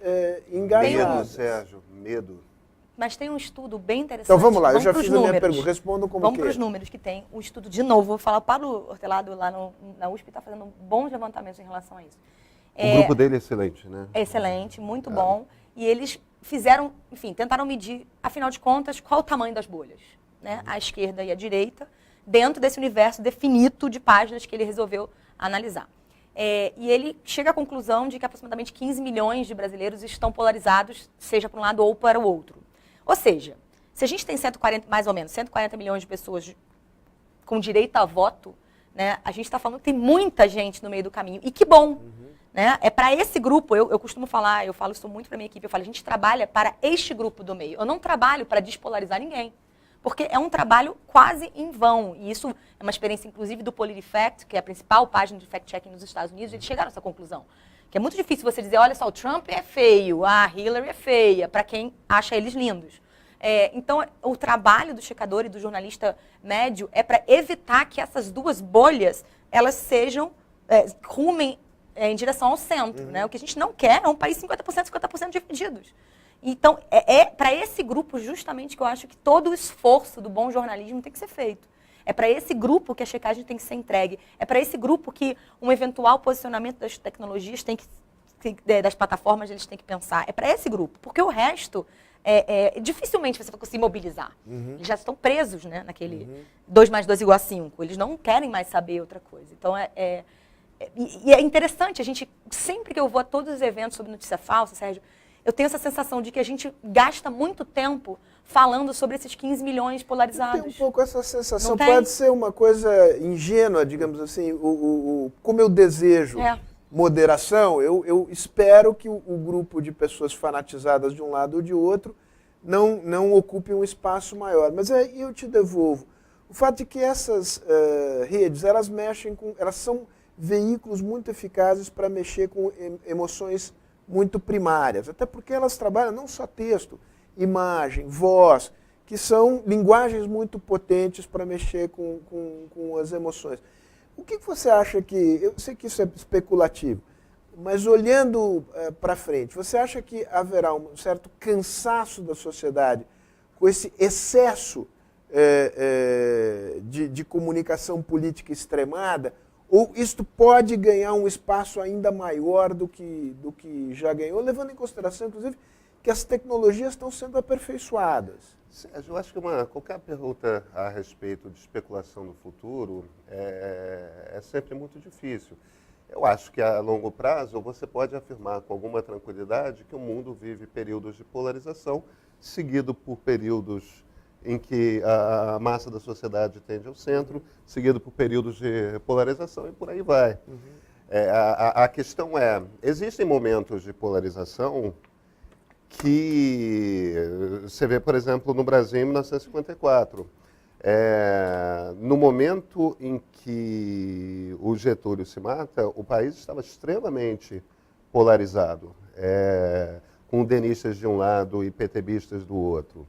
engajadas. Medo, Sérgio, medo. Mas tem um estudo bem interessante. Então vamos lá, eu já fiz a minha pergunta, respondam como Vamos para os números que tem. Um estudo, de novo, vou falar para o Hortelado lá na USP, está fazendo bons levantamentos em relação a isso. O grupo dele é excelente, né? É excelente, muito bom. E eles fizeram, enfim, tentaram medir, afinal de contas, qual o tamanho das bolhas, né? A esquerda e a direita, dentro desse universo definido de páginas que ele resolveu analisar. E ele chega à conclusão de que aproximadamente 15 milhões de brasileiros estão polarizados, seja para um lado ou para o outro. Ou seja, se a gente tem mais ou menos 140 milhões de pessoas com direito a voto, né, a gente está falando que tem muita gente no meio do caminho. E que bom! Né? É para esse grupo, eu costumo falar, eu falo isso muito para a minha equipe, eu falo, a gente trabalha para este grupo do meio. Eu não trabalho para despolarizar ninguém. Porque é um trabalho quase em vão. E isso é uma experiência, inclusive, do PolitiFact, que é a principal página de fact-checking nos Estados Unidos, eles chegaram a essa conclusão. Que é muito difícil você dizer, olha só, o Trump é feio, a Hillary é feia, para quem acha eles lindos. Então, o trabalho do checador e do jornalista médio é para evitar que essas duas bolhas, elas sejam, rumem em direção ao centro. Né? O que a gente não quer é um país 50%, 50% divididos. Então, é para esse grupo justamente que eu acho que todo o esforço do bom jornalismo tem que ser feito. É para esse grupo que a checagem tem que ser entregue. É para esse grupo que um eventual posicionamento das tecnologias das plataformas eles têm que pensar. É para esse grupo. Porque o resto dificilmente você vai conseguir mobilizar. Eles já estão presos, né, naquele 2 mais 2 igual a 5. Eles não querem mais saber outra coisa. Então, e é interessante, a gente, sempre que eu vou a todos os eventos sobre notícia falsa, Sérgio, eu tenho essa sensação de que a gente gasta muito tempo falando sobre esses 15 milhões polarizados. Tem um pouco essa sensação. Pode ser uma coisa ingênua, digamos assim, como eu desejo moderação, eu espero que o grupo de pessoas fanatizadas de um lado ou de outro não ocupe um espaço maior. Mas aí eu te devolvo. O fato de que essas redes, elas são veículos muito eficazes para mexer com emoções muito primárias, até porque elas trabalham não só texto, imagem, voz, que são linguagens muito potentes para mexer com as emoções. O que você acha eu sei que isso é especulativo, mas olhando para frente, você acha que haverá um certo cansaço da sociedade com esse excesso de comunicação política extremada? Ou isto pode ganhar um espaço ainda maior do que já ganhou, levando em consideração, inclusive, que as tecnologias estão sendo aperfeiçoadas? Sérgio, eu acho que qualquer pergunta a respeito de especulação no futuro é sempre muito difícil. Eu acho que a longo prazo você pode afirmar com alguma tranquilidade que o mundo vive períodos de polarização, seguido por períodos em que a massa da sociedade tende ao centro, seguido por períodos de polarização e por aí vai. A questão existem momentos de polarização que você vê, por exemplo, no Brasil em 1954. No momento em que o Getúlio se mata, o país estava extremamente polarizado, com denistas de um lado e PTBistas do outro.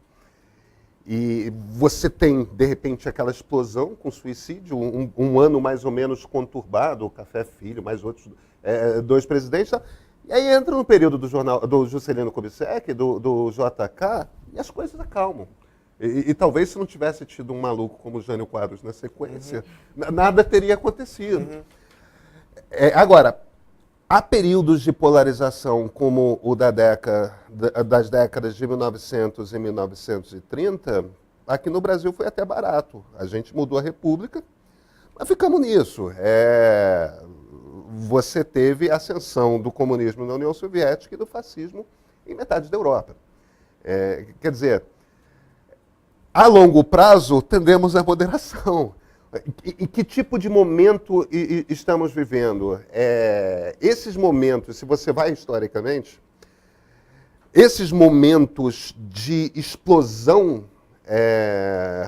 E você tem, de repente, aquela explosão com suicídio, um ano mais ou menos conturbado, o Café Filho, mais outros 2 presidentes. E aí entra no período do Juscelino Kubitschek, do JK, e as coisas acalmam. E talvez se não tivesse tido um maluco como o Jânio Quadros na sequência, nada teria acontecido. Agora, há períodos de polarização como o das décadas de 1900 e 1930, aqui no Brasil foi até barato. A gente mudou a República, mas ficamos nisso. Você teve a ascensão do comunismo na União Soviética e do fascismo em metade da Europa. Quer dizer, a longo prazo tendemos à moderação. E que tipo de momento estamos vivendo? Esses momentos, se você vai historicamente, esses momentos de explosão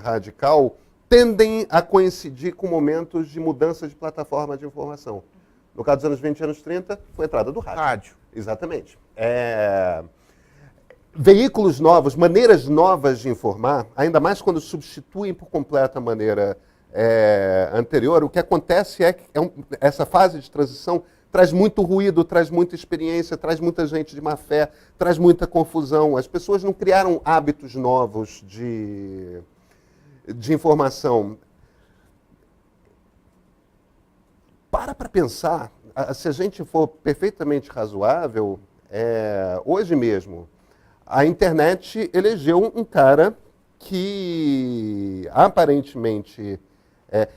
radical tendem a coincidir com momentos de mudança de plataforma de informação. No caso dos anos 20 e anos 30, foi a entrada do rádio. Exatamente. Veículos novos, maneiras novas de informar, ainda mais quando substituem por completo a maneira anterior, o que acontece é que essa fase de transição traz muito ruído, traz muita experiência, traz muita gente de má fé, traz muita confusão. As pessoas não criaram hábitos novos de informação. Para pensar, se a gente for perfeitamente razoável, hoje mesmo, a internet elegeu um cara que aparentemente é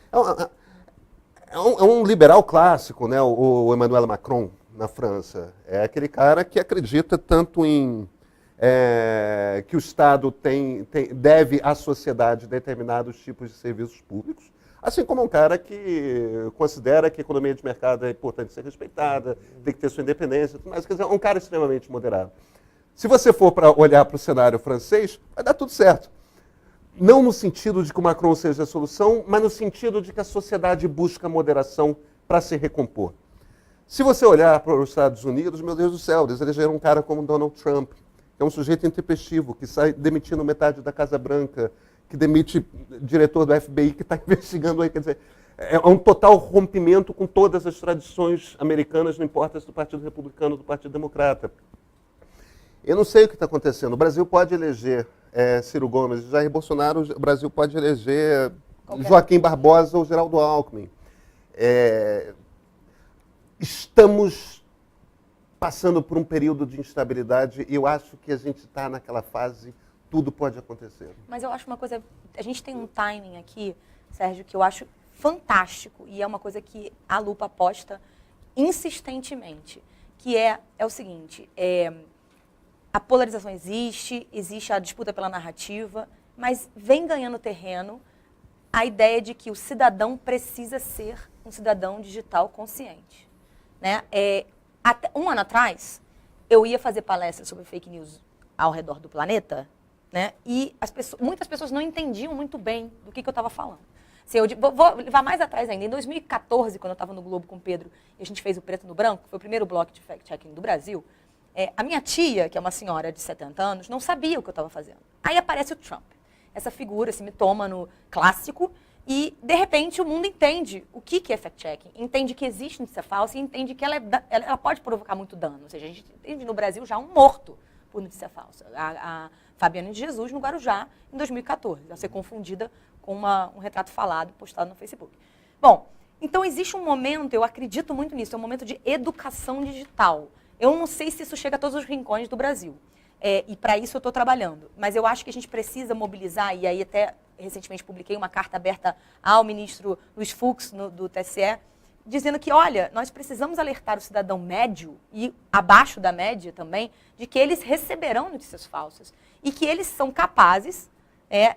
um liberal clássico, né? O Emmanuel Macron, na França. É aquele cara que acredita tanto em que o Estado deve à sociedade determinados tipos de serviços públicos, assim como um cara que considera que a economia de mercado é importante ser respeitada, tem que ter sua independência, mas quer dizer, é um cara extremamente moderado. Se você for para olhar para o cenário francês, vai dar tudo certo. Não no sentido de que o Macron seja a solução, mas no sentido de que a sociedade busca moderação para se recompor. Se você olhar para os Estados Unidos, meu Deus do céu, eles elegeram um cara como Donald Trump, que é um sujeito intempestivo, que sai demitindo metade da Casa Branca, que demite diretor do FBI, que está investigando aí. Quer dizer, é um total rompimento com todas as tradições americanas, não importa se do Partido Republicano ou do Partido Democrata. Eu não sei o que está acontecendo. O Brasil pode eleger Ciro Gomes e Jair Bolsonaro, o Brasil pode eleger Joaquim Barbosa ou Geraldo Alckmin. Estamos passando por um período de instabilidade e eu acho que a gente está naquela fase, tudo pode acontecer. Mas eu acho uma coisa, a gente tem um timing aqui, Sérgio, que eu acho fantástico e é uma coisa que a Lupa aposta insistentemente, que é o seguinte, a polarização existe a disputa pela narrativa, mas vem ganhando terreno a ideia de que o cidadão precisa ser um cidadão digital consciente. Né? Até um ano atrás, eu ia fazer palestras sobre fake news ao redor do planeta, né? E muitas pessoas não entendiam muito bem do que eu estava falando. Assim, vou levar mais atrás ainda. Em 2014, quando eu estava no Globo com o Pedro, e a gente fez o Preto no Branco, foi o primeiro bloco de fact-checking do Brasil, a minha tia, que é uma senhora de 70 anos, não sabia o que eu estava fazendo. Aí aparece o Trump, essa figura, esse mitômano clássico, e, de repente, o mundo entende o que é fact-checking, entende que existe notícia falsa e entende que ela pode provocar muito dano. Ou seja, a gente entende no Brasil já um morto por notícia falsa. A Fabiana de Jesus, no Guarujá, em 2014, a ser confundida com um retrato falado postado no Facebook. Bom, então existe um momento, eu acredito muito nisso, é um momento de educação digital. Eu não sei se isso chega a todos os rincões do Brasil. E para isso eu estou trabalhando. Mas eu acho que a gente precisa mobilizar, e aí até recentemente publiquei uma carta aberta ao ministro Luiz Fux, do TSE, dizendo que, olha, nós precisamos alertar o cidadão médio, e abaixo da média também, de que eles receberão notícias falsas. E que eles são capazes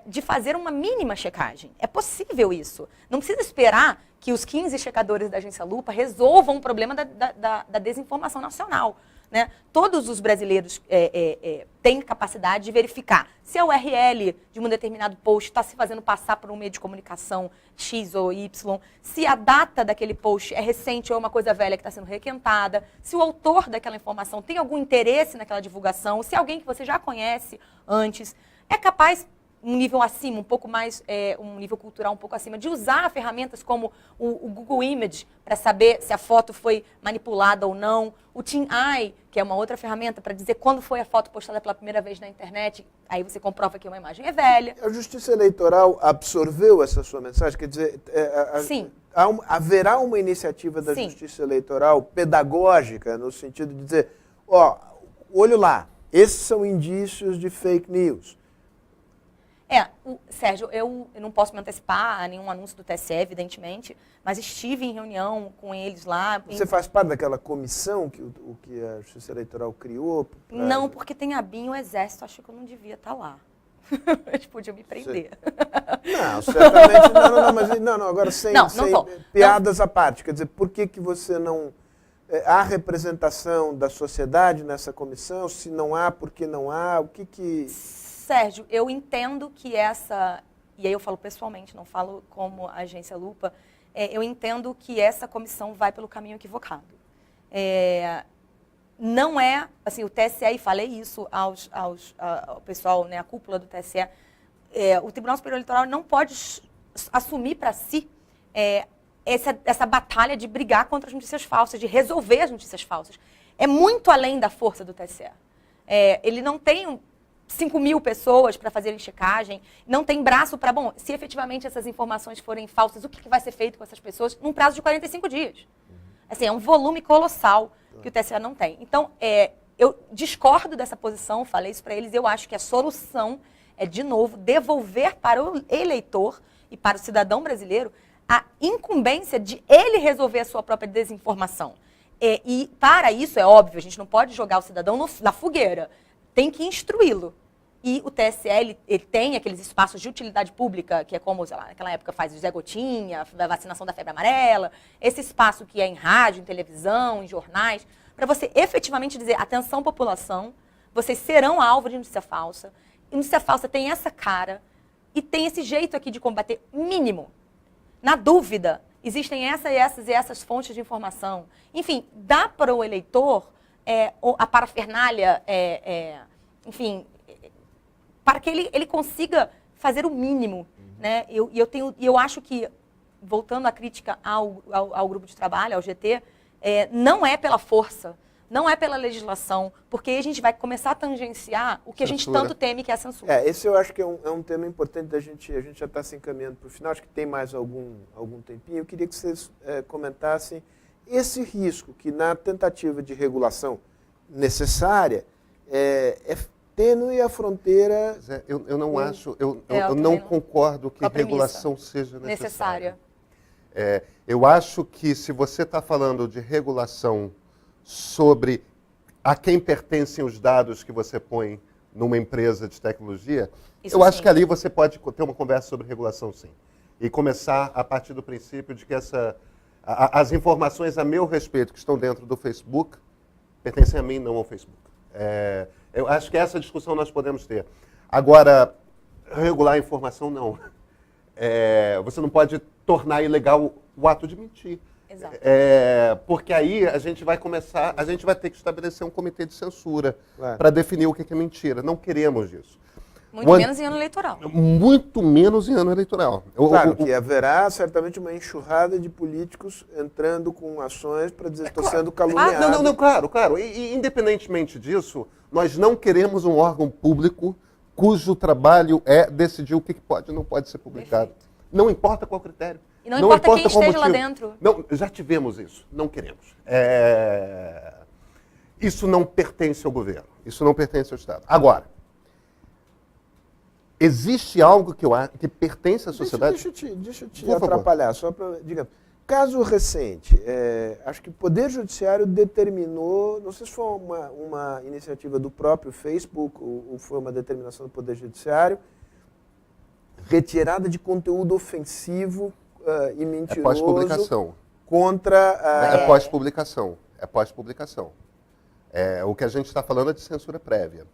de fazer uma mínima checagem. É possível isso. Não precisa esperar que os 15 checadores da Agência Lupa resolvam o problema da desinformação nacional. Né? Todos os brasileiros têm capacidade de verificar se a URL de um determinado post está se fazendo passar por um meio de comunicação X ou Y, se a data daquele post é recente ou é uma coisa velha que está sendo requentada, se o autor daquela informação tem algum interesse naquela divulgação, se é alguém que você já conhece antes, é capaz, um nível acima, um pouco mais, um nível cultural um pouco acima, de usar ferramentas como o Google Image para saber se a foto foi manipulada ou não, o TinEye, que é uma outra ferramenta para dizer quando foi a foto postada pela primeira vez na internet, aí você comprova que uma imagem é velha. A Justiça Eleitoral absorveu essa sua mensagem? Quer dizer, Sim. Haverá uma iniciativa da Sim. Justiça Eleitoral pedagógica, no sentido de dizer, olho lá, esses são indícios de fake news. Sérgio, eu não posso me antecipar a nenhum anúncio do TSE, evidentemente, mas estive em reunião com eles lá. Você faz parte daquela comissão que a Justiça Eleitoral criou? Não, porque tem a BIM e o Exército, acho que eu não devia estar lá. Eles podiam me prender. Não, certamente, não, agora sem piadas à parte. Quer dizer, por que você não... Há representação da sociedade nessa comissão? Se não há, por que não há? O que... Sérgio, eu entendo que e aí eu falo pessoalmente, não falo como agência Lupa, eu entendo que essa comissão vai pelo caminho equivocado. Não é, assim, o TSE, e falei isso ao pessoal, né, a cúpula do TSE, o Tribunal Superior Eleitoral não pode assumir para si essa batalha de brigar contra as notícias falsas, de resolver as notícias falsas. É muito além da força do TSE. Ele não tem 5.000 pessoas para fazerem checagem, não tem braço para... Bom, se efetivamente essas informações forem falsas, o que vai ser feito com essas pessoas num prazo de 45 dias? Assim, é um volume colossal que o TSE não tem. Então, eu discordo dessa posição, falei isso para eles, eu acho que a solução é, de novo, devolver para o eleitor e para o cidadão brasileiro a incumbência de ele resolver a sua própria desinformação. E para isso, é óbvio, a gente não pode jogar o cidadão na fogueira. Tem que instruí-lo. E o TSE, ele tem aqueles espaços de utilidade pública, que é como, sei lá, naquela época faz o Zé Gotinha, a vacinação da febre amarela, esse espaço que é em rádio, em televisão, em jornais, para você efetivamente dizer, atenção população, vocês serão alvo de notícia falsa. E notícia falsa tem essa cara e tem esse jeito aqui de combater mínimo. Na dúvida, existem essas fontes de informação. Enfim, dá para o eleitor a parafernália, enfim, para que ele consiga fazer o mínimo. Né? Eu acho que, voltando à crítica ao grupo de trabalho, ao GT, não é pela força, não é pela legislação, porque aí a gente vai começar a tangenciar o que a gente tanto teme, que é a censura. Esse eu acho que é um tema importante da gente, a gente já está se encaminhando para o final, acho que tem mais algum tempinho. Eu queria que vocês comentassem esse risco que na tentativa de regulação, necessária, é tênue a fronteira. Eu não acho, eu não concordo que regulação seja necessária. Eu acho que se você está falando de regulação sobre a quem pertencem os dados que você põe numa empresa de tecnologia, eu acho que ali você pode ter uma conversa sobre regulação, sim. E começar a partir do princípio de que as informações a meu respeito que estão dentro do Facebook pertencem a mim, não ao Facebook. Eu acho que essa discussão nós podemos ter. Agora, regular a informação, não. Você não pode tornar ilegal o ato de mentir. Exato. Porque aí a gente vai ter que estabelecer um comitê de censura para definir o que é mentira. Não queremos isso. Muito menos em ano eleitoral. Muito menos em ano eleitoral. Claro que haverá certamente uma enxurrada de políticos entrando com ações para dizer que estou sendo caluniado. Não, claro. E independentemente disso, nós não queremos um órgão público cujo trabalho é decidir o que pode e não pode ser publicado. Perfeito. Não importa qual critério. E não importa quem esteja lá dentro. Não, já tivemos isso. Não queremos. Isso não pertence ao governo. Isso não pertence ao Estado. Agora, existe algo que pertence à sociedade? Deixa eu te atrapalhar. Só para, digamos, caso recente, acho que o Poder Judiciário determinou, não sei se foi uma iniciativa do próprio Facebook ou foi uma determinação do Poder Judiciário, retirada de conteúdo ofensivo e mentiroso. É pós-publicação. Contra É pós-publicação. O que a gente está falando é de censura prévia.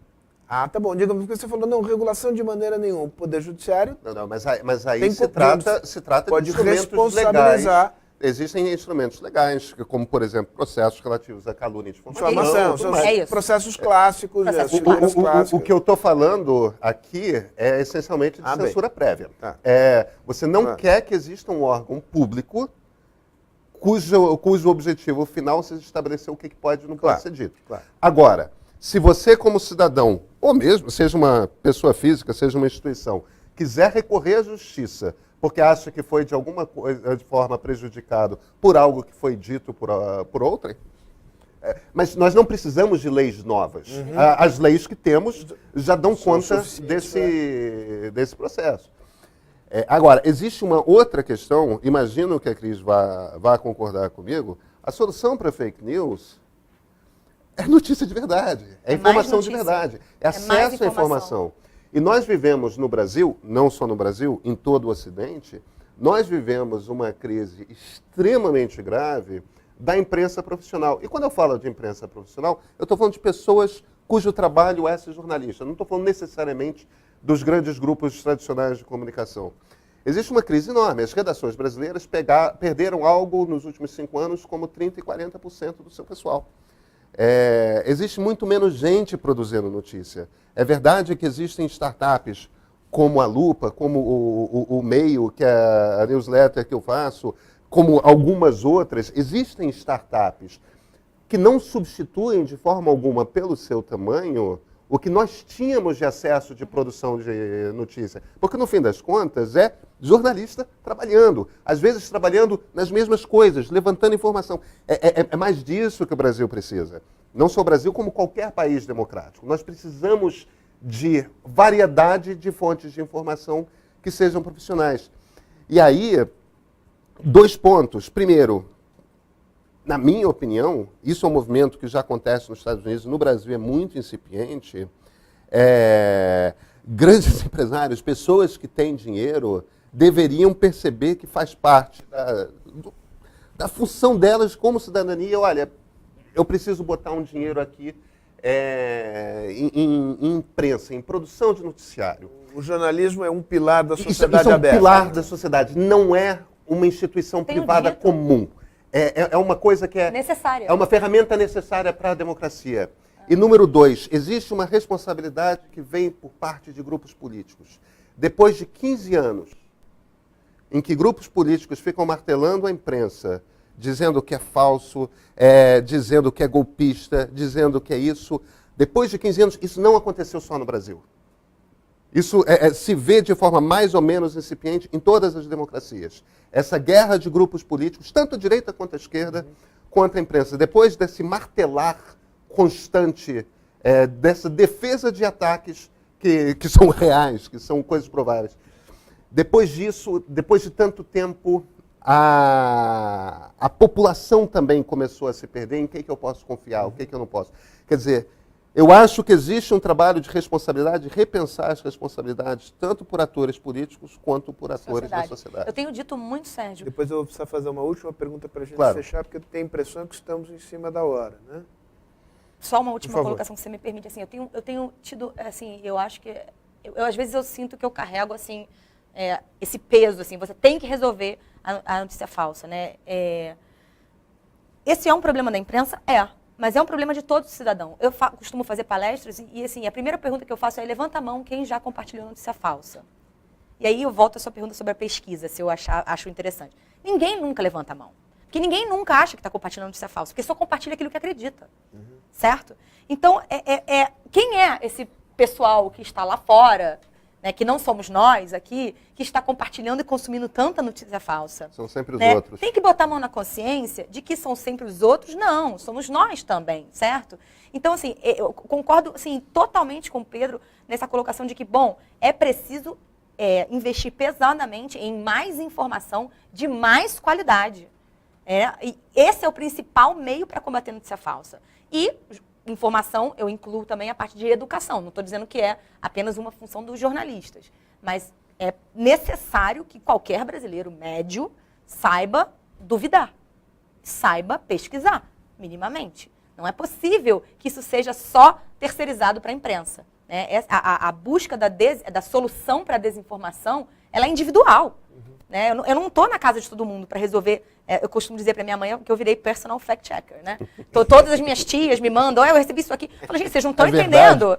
Ah, tá bom. Digamos que você falou, não, regulação de maneira nenhuma. O Poder Judiciário... Não, mas aí se trata pode de instrumentos responsabilizar. Legais. Existem instrumentos legais, como, por exemplo, processos relativos à calúnia de difamação. São processos clássicos. O que eu estou falando aqui é essencialmente de censura prévia. Tá. Você não quer que exista um órgão público cujo objetivo final seja estabelecer o que pode e não pode ser dito. Claro. Agora, se você como cidadão, ou mesmo seja uma pessoa física, seja uma instituição, quiser recorrer à justiça porque acha que foi de alguma coisa, de forma prejudicado por algo que foi dito por outrem, mas nós não precisamos de leis novas. As leis que temos já dão conta desse processo. Agora, existe uma outra questão, imagino que a Cris vá concordar comigo, a solução para fake news é notícia de verdade, é informação de verdade, é acesso à informação. E nós vivemos no Brasil, não só no Brasil, em todo o Ocidente, nós vivemos uma crise extremamente grave da imprensa profissional. E quando eu falo de imprensa profissional, eu estou falando de pessoas cujo trabalho é ser jornalista. Não estou falando necessariamente dos grandes grupos tradicionais de comunicação. Existe uma crise enorme. As redações brasileiras perderam algo nos últimos 5 anos como 30% e 40% do seu pessoal. Existe muito menos gente produzindo notícia. É verdade que existem startups como a Lupa, como o Meio, que é a newsletter que eu faço, como algumas outras. Existem startups que não substituem de forma alguma, pelo seu tamanho, o que nós tínhamos de acesso de produção de notícia. Porque, no fim das contas, é jornalista trabalhando. Às vezes trabalhando nas mesmas coisas, levantando informação. É mais disso que o Brasil precisa. Não só o Brasil, como qualquer país democrático. Nós precisamos de variedade de fontes de informação que sejam profissionais. E aí, 2 pontos. Primeiro, na minha opinião, isso é um movimento que já acontece nos Estados Unidos, no Brasil é muito incipiente. Grandes empresários, pessoas que têm dinheiro, deveriam perceber que faz parte da função delas como cidadania. Olha, eu preciso botar um dinheiro aqui em imprensa, em produção de noticiário. O jornalismo é um pilar da sociedade isso aberta. É um pilar da sociedade, não é uma instituição privada comum. É uma coisa que é necessária. É uma ferramenta necessária para a democracia. E número 2, existe uma responsabilidade que vem por parte de grupos políticos. Depois de 15 anos em que grupos políticos ficam martelando a imprensa, dizendo que é falso, dizendo que é golpista, dizendo que é isso, depois de 15 anos, isso não aconteceu só no Brasil. Isso se vê de forma mais ou menos incipiente em todas as democracias. Essa guerra de grupos políticos, tanto a direita quanto a esquerda, contra a imprensa. Depois de se martelar constante dessa defesa de ataques que são reais, que são coisas prováveis. Depois disso, depois de tanto tempo, a população também começou a se perder. Em quem que eu posso confiar, o que eu não posso? Quer dizer, eu acho que existe um trabalho de responsabilidade, de repensar as responsabilidades, tanto por atores políticos quanto por atores da sociedade. Eu tenho dito muito, Sérgio. Depois eu vou precisar fazer uma última pergunta para a gente fechar, porque eu tenho a impressão que estamos em cima da hora, né? Só uma última colocação, que você me permite. Assim, eu tenho tido, assim, eu acho que... às vezes eu sinto que eu carrego, assim, esse peso, assim, você tem que resolver a notícia falsa, né? Esse é um problema da imprensa? Mas é um problema de todo cidadão. Eu costumo fazer palestras e, assim, a primeira pergunta que eu faço é: levanta a mão quem já compartilhou notícia falsa. E aí eu volto à sua pergunta sobre a pesquisa, se eu acho interessante. Ninguém nunca levanta a mão. Porque ninguém nunca acha que está compartilhando notícia falsa, porque só compartilha aquilo que acredita. Certo? Então, quem é esse pessoal que está lá fora, né, que não somos nós aqui, que está compartilhando e consumindo tanta notícia falsa? São sempre os né? outros. Tem que botar a mão na consciência de que são sempre os outros? Não, somos nós também, certo? Então, assim, eu concordo assim, totalmente com o Pedro nessa colocação de que, bom, é preciso investir pesadamente em mais informação de mais qualidade. E esse é o principal meio para combater a notícia falsa. E informação, eu incluo também a parte de educação. Não estou dizendo que é apenas uma função dos jornalistas, mas é necessário que qualquer brasileiro médio saiba duvidar, saiba pesquisar, minimamente. Não é possível que isso seja só terceirizado para a imprensa. Né? A busca da solução para a desinformação, ela é individual. Né? Eu não estou na casa de todo mundo para resolver. Eu costumo dizer para minha mãe que eu virei personal fact-checker. Né? Todas as minhas tias me mandam, eu recebi isso aqui. Eu falo, gente, vocês não estão entendendo.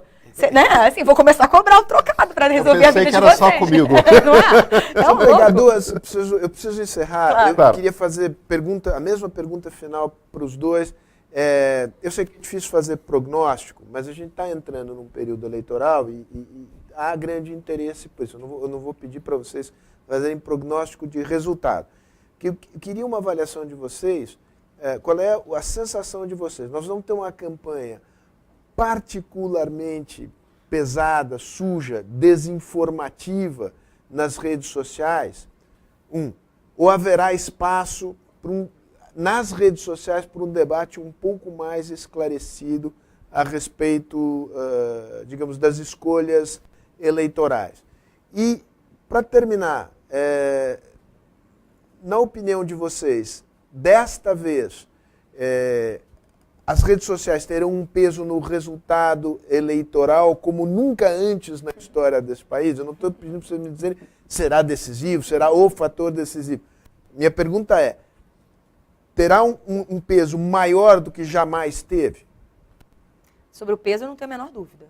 Né? Assim, vou começar a cobrar o trocado para resolver a vida de vocês. Eu pensei que era só comigo. Não é? Deixa eu pegar duas, eu preciso encerrar. Claro. Eu queria fazer a mesma pergunta final para os dois. Eu sei que é difícil fazer prognóstico, mas a gente está entrando num período eleitoral e há grande interesse por isso. Eu não vou pedir para vocês fazerem prognóstico de resultado. Eu queria uma avaliação de vocês, qual é a sensação de vocês. Nós vamos ter uma campanha particularmente pesada, suja, desinformativa nas redes sociais, ou haverá espaço nas redes sociais para um debate um pouco mais esclarecido a respeito, digamos, das escolhas eleitorais. E, para terminar, na opinião de vocês, desta vez, as redes sociais terão um peso no resultado eleitoral como nunca antes na história desse país? Eu não estou pedindo para vocês me dizerem será decisivo, será o fator decisivo. Minha pergunta é, terá um peso maior do que jamais teve? Sobre o peso, eu não tenho a menor dúvida.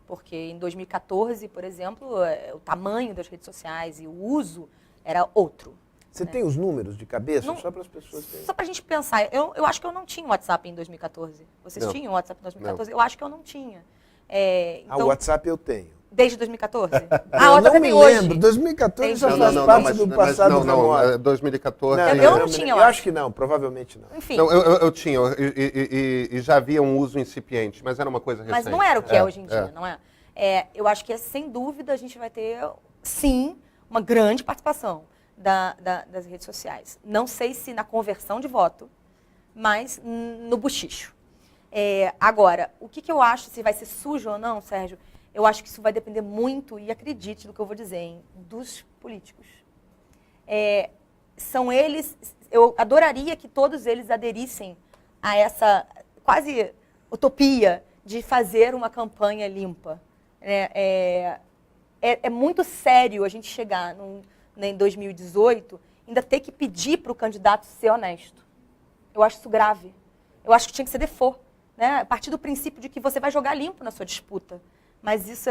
Porque em 2014, por exemplo, o tamanho das redes sociais e o uso era outro. Você tem os números de cabeça? Não, só para as pessoas terem. Só para a gente pensar. Eu acho que eu não tinha WhatsApp em 2014. Vocês tinham WhatsApp em 2014? Não. Eu acho que eu não tinha. Então, o WhatsApp eu tenho. Desde 2014? Eu não me lembro. 2014 já faz parte do passado remoto. 2014... Eu não tinha. Eu acho que não, provavelmente não. Enfim. Não, eu tinha, e já havia um uso incipiente, mas era uma coisa recente. Mas não era o que é hoje em dia, não é? Eu acho que, sem dúvida, a gente vai ter, sim, uma grande participação das redes sociais. Não sei se na conversão de voto, mas no bochicho. Agora, o que eu acho, se vai ser sujo ou não, Sérgio, eu acho que isso vai depender muito, e acredite no que eu vou dizer, hein, dos políticos. São eles, eu adoraria que todos eles aderissem a essa quase utopia de fazer uma campanha limpa. É muito sério a gente chegar em 2018, ainda ter que pedir para o candidato ser honesto. Eu acho isso grave. Eu acho que tinha que ser default, né? A partir do princípio de que você vai jogar limpo na sua disputa. Mas isso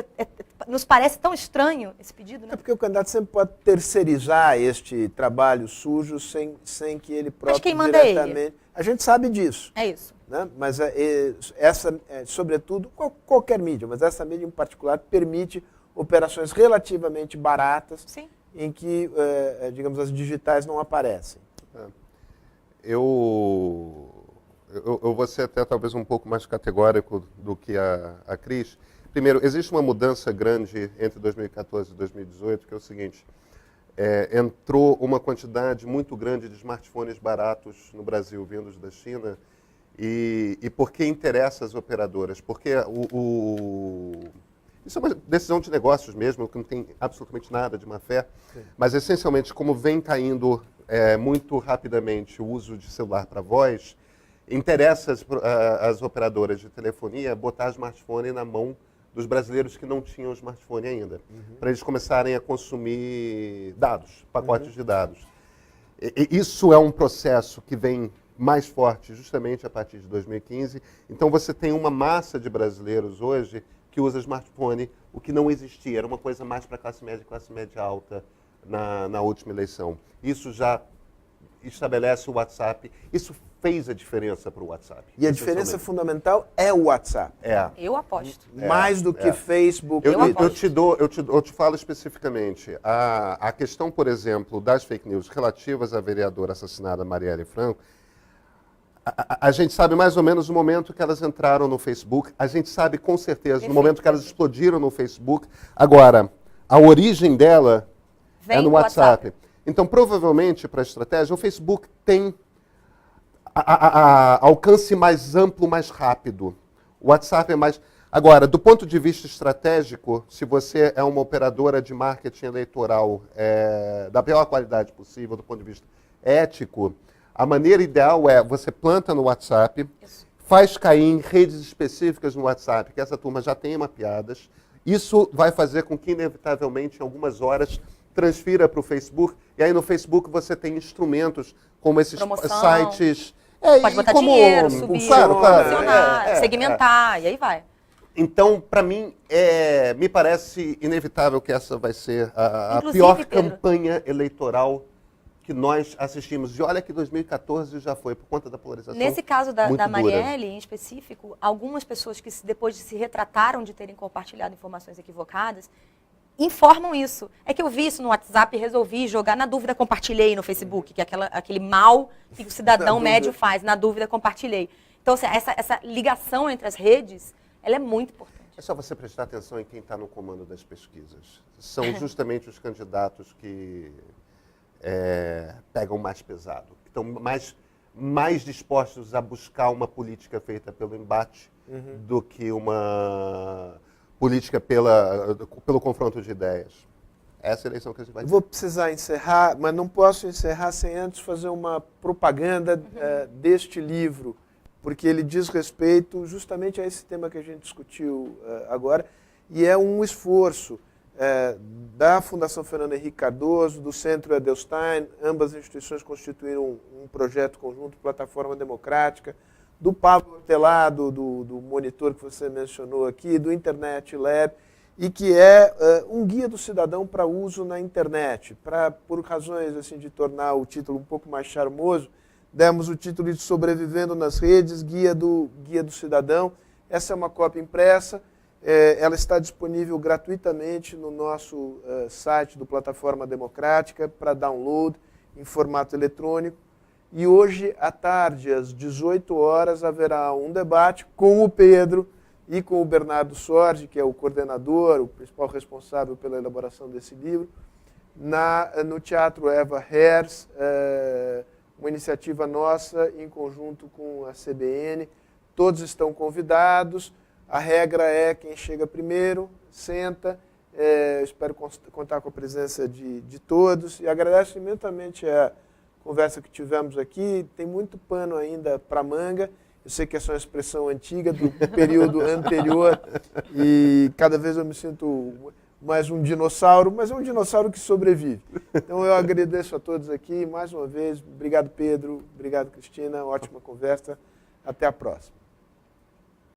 nos parece tão estranho, esse pedido, né? É porque o candidato sempre pode terceirizar este trabalho sujo sem que ele próprio diretamente... Ele? A gente sabe disso. É isso. Né? Mas sobretudo, qualquer mídia, mas essa mídia em particular permite operações relativamente baratas. Sim. Em que, digamos, as digitais não aparecem. eu vou ser até talvez um pouco mais categórico do que a Cris. Primeiro, existe uma mudança grande entre 2014 e 2018, que é o seguinte, entrou uma quantidade muito grande de smartphones baratos no Brasil, vindos da China, e por que interessa as operadoras? Porque isso é uma decisão de negócios mesmo, que não tem absolutamente nada de má fé, mas essencialmente, como vem caindo muito rapidamente o uso de celular para voz, interessa as operadoras de telefonia botar smartphone na mão dos brasileiros que não tinham smartphone ainda, para eles começarem a consumir dados, pacotes de dados. Isso é um processo que vem mais forte justamente a partir de 2015. Então você tem uma massa de brasileiros hoje que usa smartphone, o que não existia, era uma coisa mais para classe média alta na última eleição. Isso já estabelece o WhatsApp, isso fez a diferença para o WhatsApp. E a diferença fundamental é o WhatsApp. Eu aposto. Mais do que Facebook. Eu te falo especificamente. A questão, por exemplo, das fake news relativas à vereadora assassinada Marielle Franco, a gente sabe mais ou menos o momento que elas entraram no Facebook, a gente sabe com certeza no momento que elas explodiram no Facebook. Agora, a origem dela é no WhatsApp. Então, provavelmente, para a estratégia, o Facebook tem alcance mais amplo, mais rápido. O WhatsApp é mais... Agora, do ponto de vista estratégico, se você é uma operadora de marketing eleitoral da pior qualidade possível, do ponto de vista ético, a maneira ideal é você planta no WhatsApp, faz cair em redes específicas no WhatsApp, que essa turma já tem mapeadas. Isso vai fazer com que, inevitavelmente, em algumas horas, transfira para o Facebook. E aí no Facebook você tem instrumentos como esses sites... Pode botar dinheiro, subir, funcionar, segmentar, e aí vai. Então, para mim, me parece inevitável que essa vai ser a pior campanha eleitoral que nós assistimos. E olha que 2014 já foi, por conta da polarização. Nesse caso da Marielle, em específico, algumas pessoas que depois se retrataram de terem compartilhado informações equivocadas, informam isso. É que eu vi isso no WhatsApp e resolvi jogar. Na dúvida, compartilhei no Facebook, que é aquele mal que o cidadão médio faz. Na dúvida, compartilhei. Então, assim, essa ligação entre as redes, ela é muito importante. É só você prestar atenção em quem está no comando das pesquisas. São justamente os candidatos que pegam mais pesado, que estão mais dispostos a buscar uma política feita pelo embate do que uma política pelo confronto de ideias. Essa é a eleição que a gente vai ter. Vou precisar encerrar, mas não posso encerrar sem antes fazer uma propaganda deste livro, porque ele diz respeito justamente a esse tema que a gente discutiu agora, e é um esforço da Fundação Fernando Henrique Cardoso, do Centro Edelstein, ambas as instituições constituíram um projeto conjunto, Plataforma Democrática, do Pablo Hortelá, do monitor que você mencionou aqui, do Internet Lab, e que é um guia do cidadão para uso na internet. Por razões assim, de tornar o título um pouco mais charmoso, demos o título de Sobrevivendo nas Redes, Guia do Cidadão. Essa é uma cópia impressa, ela está disponível gratuitamente no nosso site do Plataforma Democrática para download em formato eletrônico. E hoje, à tarde, às 18 horas, haverá um debate com o Pedro e com o Bernardo Sorge, que é o coordenador, o principal responsável pela elaboração desse livro, no Teatro Eva Hers, uma iniciativa nossa em conjunto com a CBN. Todos estão convidados, a regra é quem chega primeiro, senta. Espero contar com a presença de todos e agradeço imensamente a conversa que tivemos aqui. Tem muito pano ainda para manga. Eu sei que essa é uma expressão antiga do período anterior e cada vez eu me sinto mais um dinossauro, mas é um dinossauro que sobrevive. Então eu agradeço a todos aqui mais uma vez. Obrigado, Pedro. Obrigado, Cristina. Ótima conversa. Até a próxima.